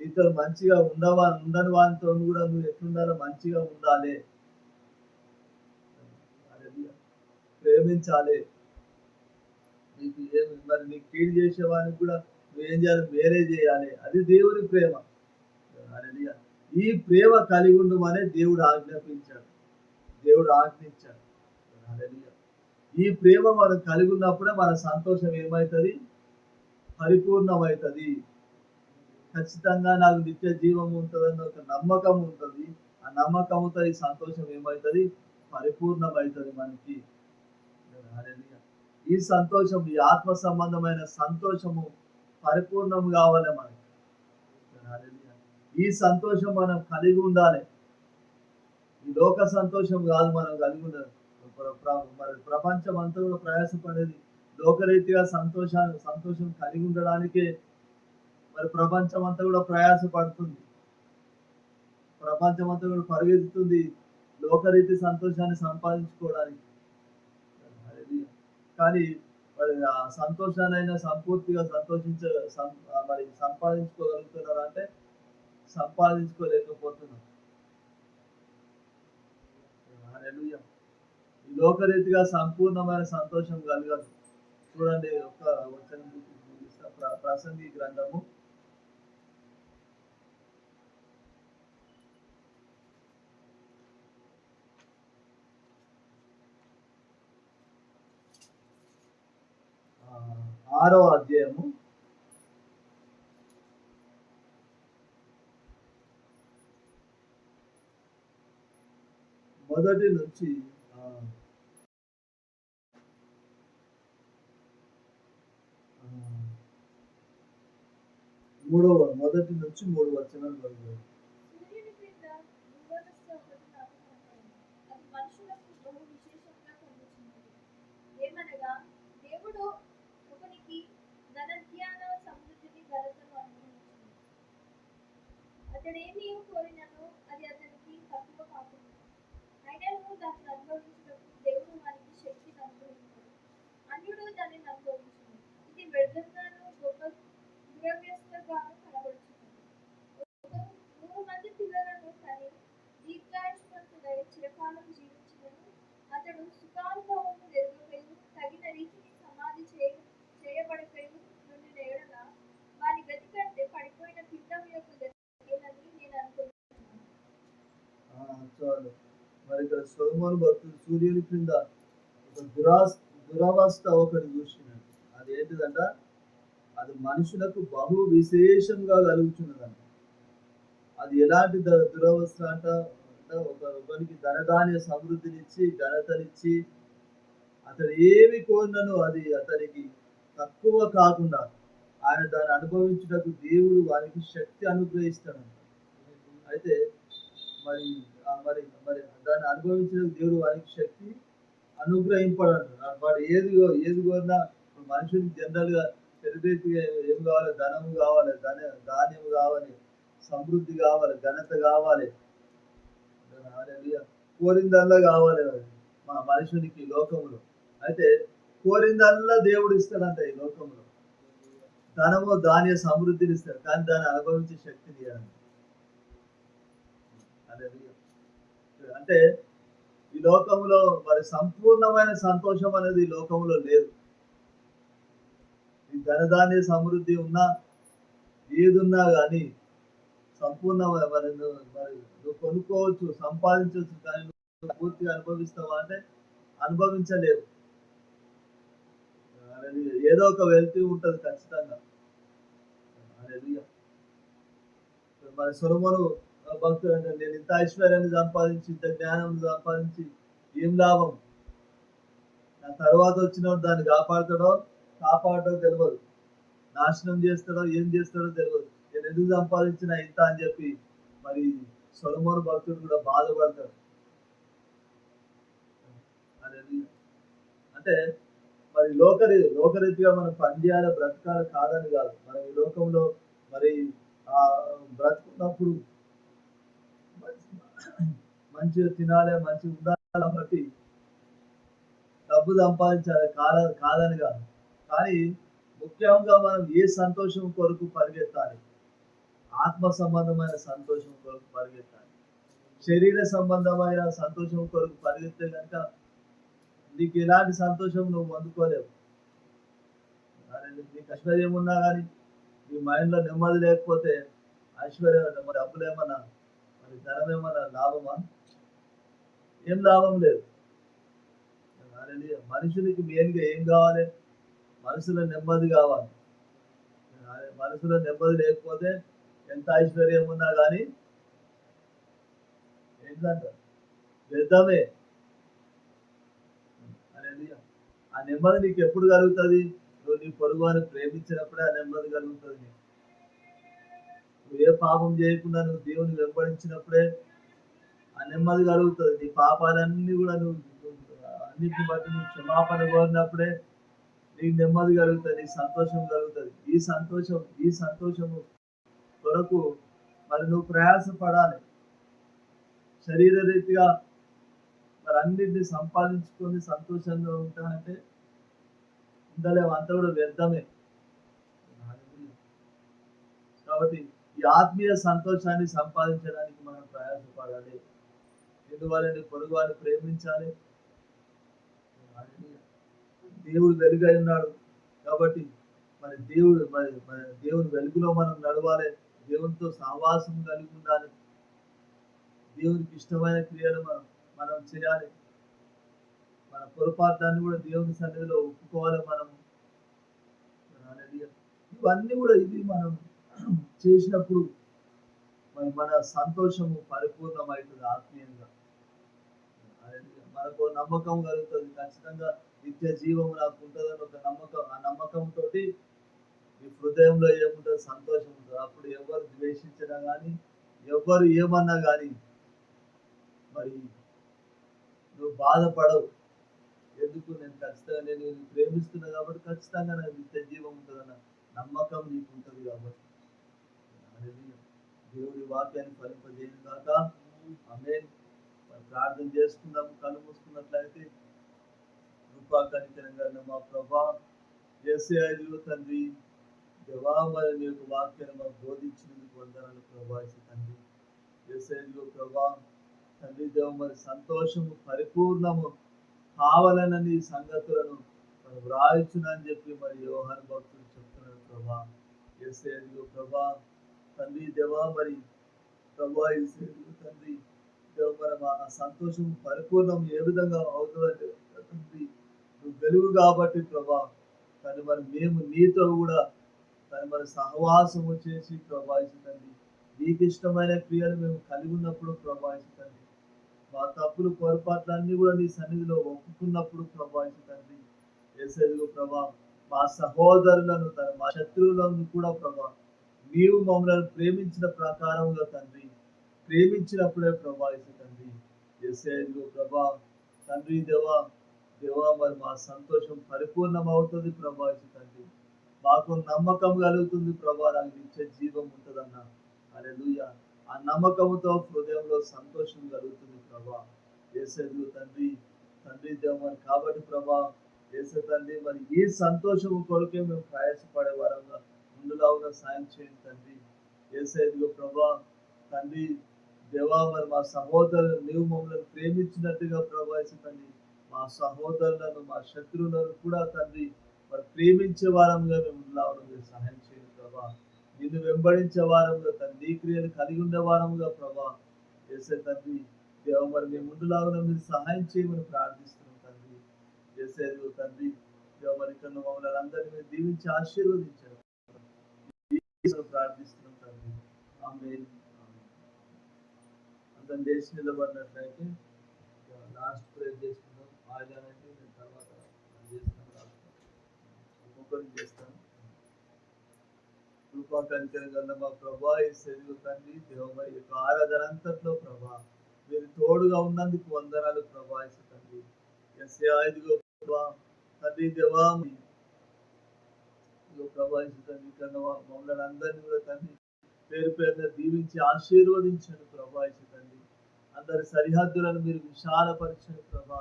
నీతో మంచిగా ఉండని వానితో కూడా నువ్వు ఎట్లుండాలో మంచిగా ఉండాలి. హల్లెలూయా. ప్రేమించాలి. నీకు కీడు చేసేవానికి కూడా నువ్వేం చేయాలి? మేలే చేయాలి. అది దేవుని ప్రేమ. హల్లెలూయా. ఈ ప్రేమ కలిగి ఉండమని దేవుడు ఆజ్ఞాపించాడు, దేవుడు ఆజ్ఞించాడు. హల్లెలూయా. ఈ ప్రేమ మనం కలిగి ఉన్నప్పుడే మన సంతోషం ఏమవుతుంది? పరిపూర్ణమవుతుంది. ఖచ్చితంగా నాకు నిత్య జీవం ఉంటుందన్న ఒక నమ్మకం ఉంటుంది. ఆ నమ్మకంతో ఈ సంతోషం ఏమవుతుంది? పరిపూర్ణమవుతుంది మనకి. హల్లెలూయా. ఈ సంతోషం, ఈ ఆత్మ సంబంధమైన సంతోషము పరిపూర్ణం కావాలి మనకి. హల్లెలూయా. ఈ సంతోషం మనం కలిగి ఉండాలి. ఈ లోక సంతోషం కాదు మనం కలిగి ఉండాలి. మరి ప్రపంచం అంతా కూడా ప్రయాసపడేది లోకరీతిగా సంతోషం కలిగి ఉండడానికే. మరి ప్రపంచం అంతా కూడా ప్రయాసపడుతుంది, ప్రపంచం అంతా కూడా పరిగెత్తుతుంది లోకరీతి సంతోషాన్ని సంపాదించుకోవడానికి. కానీ మరి ఆ సంతోషాన్ని సంపూర్తిగా మరి సంపాదించుకోగలుగుతున్నారు అంటే సంపాదించుకోలేకపోతున్నారు. హల్లెలూయా. ఈ లోకరీతిగా సంపూర్ణమైన సంతోషం కలగదు. చూడండి, ఒక వచనం ప్రసంగి గ్రంథము 6వ అధ్యాయము 1 నుంచి 3 వచనాలు చదువుదాం. సూర్యుని క్రింద భూవ్యవస్థ ఒకటి నాకు కనపడింది. అది మనుషులకు బహు విశేషంగా కనిపించినది. ఏమనగా, దేవుడు ఒకనికి ధనజ్ఞాన సమృద్ధిని ఘనతను అనుగ్రహించింది. అతడేమి కోరినను అది అతనికి తక్కువ కాకుండా, అయినను దాన్ని అనుభవించినప్పుడు దేవుడు వానికి శక్తిని అనుగ్రహించాడు. అన్యుడు దానిని అనుభవించును. ఇది వ్యర్థంగాను గొప్ప దురవ్యస్తగాను కనబడుచున్నది. 100 మంది పిల్లలను కని దీర్ఘాయుష్మంతుడై చిరకాలం జీవించినను అతడు సుఖానుభవము ఎరుగకయు తగిన రీతిని సమాధి చేయబడకయు నుండిన ఎడల వాని గతి కంటే పడిపోయిన పిండం యొక్క గతి నేను అనుకుంటున్నాను. చాలు. మరి ఇక్కడ సొలొమోను భక్తుడు సూర్యుని క్రింద ఒక దురవస్థ ఒకటి చూసినాడు. అది ఏంటిదంట? అది మనుషులకు బహు విశేషంగా కలుగుతున్నదంట. అది ఎలాంటి దురవస్థ అంట? ఒకరికి ధనధాన్య సమృద్ధినిచ్చి ఘనతనిచ్చి అతడు ఏమి కోరినను అది అతనికి తక్కువ కాకుండా ఆయన దాన్ని అనుభవించుటకు దేవుడు వారికి శక్తి అనుగ్రహిస్తాడంట. అయితే మరి మరి మరి దాన్ని అనుభవించడానికి దేవుడు వారికి శక్తి అనుగ్రహింపడంట. వాడు ఏది కోరినా మనుషునికి జనరల్గా శరీరీతిగా ఏం కావాలి? ధనము కావాలి, ధాన్యం కావాలి, సమృద్ధి కావాలి, ఘనత కావాలి, కోరిందల్లా కావాలి మా మనుషునికి లోకంలో. అయితే కోరిందల్లా దేవుడు ఇస్తాడంట ఈ లోకంలో. ధనము ధాన్య సమృద్ధిని ఇస్తాడు, కానీ దాన్ని అనుభవించే శక్తిని ఇవ్వాలంట. అంటే ఈ లోకంలో మరి సంపూర్ణమైన సంతోషం అనేది ఈ లోకంలో లేదు. ఈ ధనధాన్య సమృద్ధి ఉన్నా ఏదున్నా కానీ సంపూర్ణమైన మరి నువ్వు కొనుక్కోవచ్చు, సంపాదించవచ్చు, కానీ నువ్వు పూర్తిగా అనుభవిస్తావా అంటే అనుభవించలేవు. హల్లెలూయా. ఏదో ఒక వెలితి ఉంటది ఖచ్చితంగా. హల్లెలూయా. మరి సొలొమోను భక్తుడు అంటాడు, నేను ఇంత ఐశ్వర్యాన్ని సంపాదించి, ఇంత జ్ఞానం సంపాదించి ఏం లాభం? నా తర్వాత వచ్చినోడు దాన్ని కాపాడుతాడో కాపాడటో తెలియదు, నాశనం చేస్తాడో ఏం చేస్తాడో తెలియదు. నేను ఎందుకు సంపాదించిన ఇంత అని చెప్పి మరి సొలొమోను భక్తుడు కూడా బాధపడతాడు. హల్లెలూయా. అంటే మరి లోకరీతిగా మనం పనిచేయాలి, బ్రతకాలి కాదని కాదు. మనం ఈ లోకంలో మరి ఆ బ్రతుకున్నప్పుడు మంచిగా తినాలి, మంచిగా ఉండాలి కాబట్టి డబ్బు సంపాదించాలి కాదని కాదు. కానీ ముఖ్యంగా మనం ఏ సంతోషం కొరకు పరిగెత్తాలి? ఆత్మ సంబంధమైన సంతోషం కొరకు పరిగెత్తాలి. శరీర సంబంధమైన సంతోషం కొరకు పరిగెత్తే కనుక నీకు ఎలాంటి సంతోషం నువ్వు అందుకోలేవు. నీకు ఐశ్వర్యం ఉన్నా కానీ నీ మైండ్లో నెమ్మది లేకపోతే ఐశ్వర్యం మరి డబ్బులు ఏమన్నా మరి ధనం ఏమన్నా లాభమా? ఏం లాభం లేదు. మనుషునికి మెయిన్గా ఏం కావాలి? మనసులో నెమ్మది కావాలి. మనసులో నెమ్మది లేకపోతే ఎంత ఐశ్వర్యం ఉన్నా కానీ ఏంటంటే వ్యర్థమే. ఆ నెమ్మది నీకు ఎప్పుడు కలుగుతుంది? నువ్వు నీ పొరుగు వారిని ప్రేమించినప్పుడే ఆ నెమ్మది కలుగుతుంది నీకు. నువ్వు ఏ పాపం చేయకుండా నువ్వు దేవుని వెంబడించినప్పుడే ఆ నెమ్మది కలుగుతుంది. నీ పాపాలన్నీ కూడా నువ్వు అన్నిటిని బట్టి నువ్వు క్షమాపణ కోరినప్పుడే నీకు నెమ్మది కలుగుతుంది, నీకు సంతోషం కలుగుతుంది. ఈ సంతోషము కొరకు మరి నువ్వు ప్రయాసపడాలి. శరీర రీతిగా మరి అన్నింటినీ సంపాదించుకొని సంతోషంగా ఉంటానంటే ఉండలేవు, అంతా కూడా వ్యర్థమే. కాబట్టి ఈ ఆత్మీయ సంతోషాన్ని సంపాదించడానికి మనం ప్రయాసపడాలి. ఎందువల్ల నీ పొరుగు వారిని ప్రేమించాలి. దేవుడు వెలుగై ఉన్నాడు కాబట్టి మరి దేవుని వెలుగులో మనం నడవాలి. దేవునితో సహవాసం కలిగి ఉండాలి. దేవునికి ఇష్టమైన క్రియలు మనం చేయాలి. మన పొరపాట్లన్నీ కూడా దేవుని సన్నిధిలో ఒప్పుకోవాలి మనము. ఇవన్నీ కూడా ఇది మనం చేసినప్పుడు మరి మన సంతోషము పరిపూర్ణమవుతుంది ఆత్మీయంగా. మనకు నమ్మకం కలుగుతుంది, ఖచ్చితంగా నిత్య జీవము నాకు ఉంటుందని ఒక నమ్మకం. ఆ నమ్మకంతో ఈ హృదయంలో ఏముంటుంది? సంతోషం ఉంటుంది. అప్పుడు ఎవరు ద్వేషించినా కానీ ఎవరు ఏమన్నా కానీ మరి నువ్వు బాధపడవు. ఎందుకు? నేను ఖచ్చితంగా నేను ప్రేమిస్తున్నా కాబట్టి ఖచ్చితంగా నాకు నిత్య జీవం ఉంటుందన్న నమ్మకం నీకు ఉంటుంది కాబట్టి. దేవుడి వాక్యాన్ని ఫలింపజేయను గాక. ఆమేన్. ప్రార్థన చేసుకుందాం. కళ్ళు మూసుకున్నట్లయితే కృపా కనికరంగా మా ప్రభా యేసయ్య తండ్రి దేవా, మరి నీ యొక్క వాక్యాన్ని మాకు బోధించినందుకు వందనాలు ప్రభా. తండ్రి యేసయ్య ప్రభా తండ్రి దేవ, మరి సంతోషము పరిపూర్ణము కావాలనని సంగతులను మనం వ్రాయించునని చెప్పి మరి యోహాను భక్తులు చెప్తున్నారు ప్రభా. యేసయ్య ప్రభా తండ్రి దేవా, మరి ప్రభా తండ్రి దేవ, మరి మా సంతోషం పరిపూర్ణం ఏ విధంగా అవుతుందంటే తండ్రి నువ్వు వెలుగు కాబట్టి ప్రభా. కానీ మరి మేము నీతో కూడా కానీ మరి సహవాసము చేసి ప్రభావితండి నీకు ఇష్టమైన క్రియలు మేము కలిగి ఉన్నప్పుడు ప్రభావితండి మా తప్పులు పొరపాట్లన్నీ కూడా నీ సన్నిధిలో ఒప్పుకున్నప్పుడు ప్రభావితండి యేసయ్య ప్రభా మా సహోదరులను మా శత్రువులను కూడా ప్రభా నీవు మమ్మల్ని ప్రేమించిన ప్రకారంగా తండ్రి ప్రేమించినప్పుడే ప్రభావితండి యేసయ్య ప్రభా తండ్రి దేవా మరి మా సంతోషం పరిపూర్ణం అవుతుంది ప్రభావితండి. మాకు నమ్మకం కలుగుతుంది ప్రభా, నాకు నిత్య జీవం ఉంటుందన్న. హల్లెలూయా. ఆ నమ్మకంతో హృదయంలో సంతోషం కలుగుతుంది ప్రభా. యేసయ్య తండ్రి దేవ, కాబట్టి ప్రభా యేసయ్య తండ్రి మరి ఈ సంతోషం కొరకే మేము ప్రయాసపడే వారంగా ముందుగా ఉన్న సాయం చేయండి తండ్రి. యేసయ్య ప్రభా తండ్రి దేవా, మరి మా సహోదరులు నీవు మమ్మల్ని ప్రేమించినట్టుగా ప్రభా తండ్రి మా సహోదరులను మా శత్రువులను కూడా తండ్రి మరి ప్రేమించే వారంగా మేము ఉండవడం సహాయం చేయండి ప్రభా. నిన్ను వెంబడించే వారంగా తండ్రి క్రియలు కలిగి ఉండే వారంగా ప్రభా యేసయ్య తండ్రి దేవ, మరి మేము ముందులాగా మీరు సహాయం చేయమని ప్రార్థిస్తున్నాం తండ్రి. యేసయ్య తండ్రి దేవా మరి ఇక్కడ మమ్మల్ని అందరినీ మీరు దీవించి ఆశీర్వదించారు ప్రార్థిస్తున్నాం తండ్రి. ఆమేన్. అందరం లేచి నిలబడినట్లయితే లాస్ట్ ప్రేయర్ చేసుకుందాం. ఆగానంటే నేను తర్వాత చేస్తాను, ఒక్కొక్కరికి చేస్తాను. కృపా కనికరం మా ప్రభా యేసయ్య తండ్రి దేవా ఈ యొక్క ఆరాధన అంతట్లో ప్రభా మీరు తోడుగా ఉన్నందుకు వందనాలు ప్రభా యేసు తండ్రి. యేసయ్యా ఇదిగో ప్రభా తండ్రి దేవా ఇదిగో ప్రభా యేసు తండ్రి ఇక్కడ మమ్మల్ని అందరినీ కూడా తండ్రి పేరు పేరున దీవించి ఆశీర్వదించండి ప్రభా యేసు తండ్రి. అందరి సరిహద్దులను మీరు విశాలపరచండి ప్రభా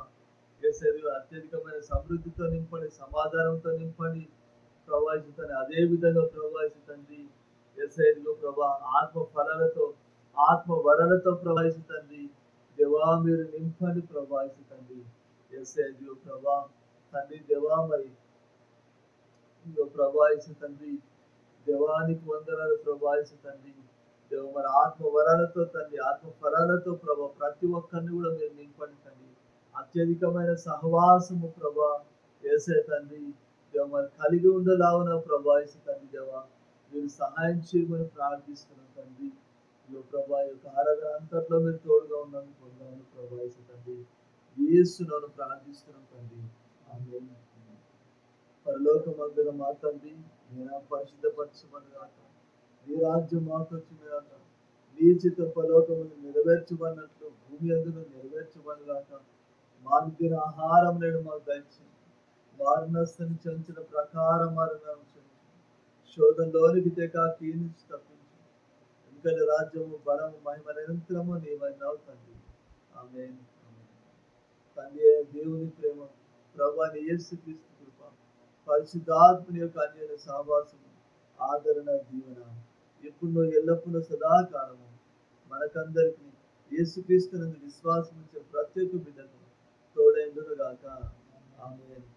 యేసయ్యా. అత్యధికమైన సమృద్ధితో నింపండి, సమాధానంతో నింపండి ప్రభా యేసు తండ్రి. అదే విధంగా ప్రభా యేసు తండ్రి యేసయ్యా ప్రభా ఆత్మ వరాలతో ప్రభా యేసు తండ్రి దేవా మీరు నింపండి ప్రభా యేసు తండ్రి. యేసయ్యా ప్రభా తండ్రి దేవా మరి ఇదిగో ప్రభా యేసు తండ్రి దేవానికి వందనాలు ప్రభా యేసు తండ్రి దేవ మరి ఆత్మ వరాలతో తండ్రి ఆత్మ ఫలాలతో ప్రభా ప్రతి ఒక్కరిని కూడా మీరు నింపండి తండ్రి. అత్యధికమైన సహవాసము ప్రభా యేసయ్య తండ్రి దేవ మరి కలిగి ఉండలావున ప్రభా యేసు తండ్రి దేవా మీరు సహాయం చేయమని ప్రార్థిస్తున్నాం తండ్రి. ఇదిగో ప్రభా యొక్క ఆరాధన అంతట్లో మీరు తోడుగా ఉన్నాను పొందాను ప్రభా యేసు తండ్రి. యేసునామమున ప్రార్థిస్తున్నాం తండ్రి. ఆమేన్. పరలోకమందున మా తండ్రి నేను పరిశుద్ధపరచమని గాక, నీ రాజ్యం మాకు వచ్చిన గాక, నీ చిత్తం పరలోకమును నెరవేర్చమన్నట్లు భూమి అందును నెరవేర్చమని గాక. మా దిన ఆహారం నేడు మాకు దయచేయండి, వారిని చంచిన ప్రకారం మరణం శోధంలోనికి తెక కీనించి తప్పించు. ఎందుకంటే రాజ్యము బలము మహిమ నిరంతరము నీవైనావు తండ్రి. ఆమేన్. తండ్రి దేవుని ప్రేమ ప్రభువైన యేసుక్రీస్తు కృప పరిశుద్ధాత్మని యొక్క అన్యోన్య సహవాసము ఆదరణ దీవెన ఇప్పుడు ఎల్లప్పుడూ సదాకాలము మనకందరికి యేసుక్రీస్తునందు విశ్వాసం ఉంచే ప్రత్యేక బిడ్డకు తోడైండును గాక. ఆమేన్.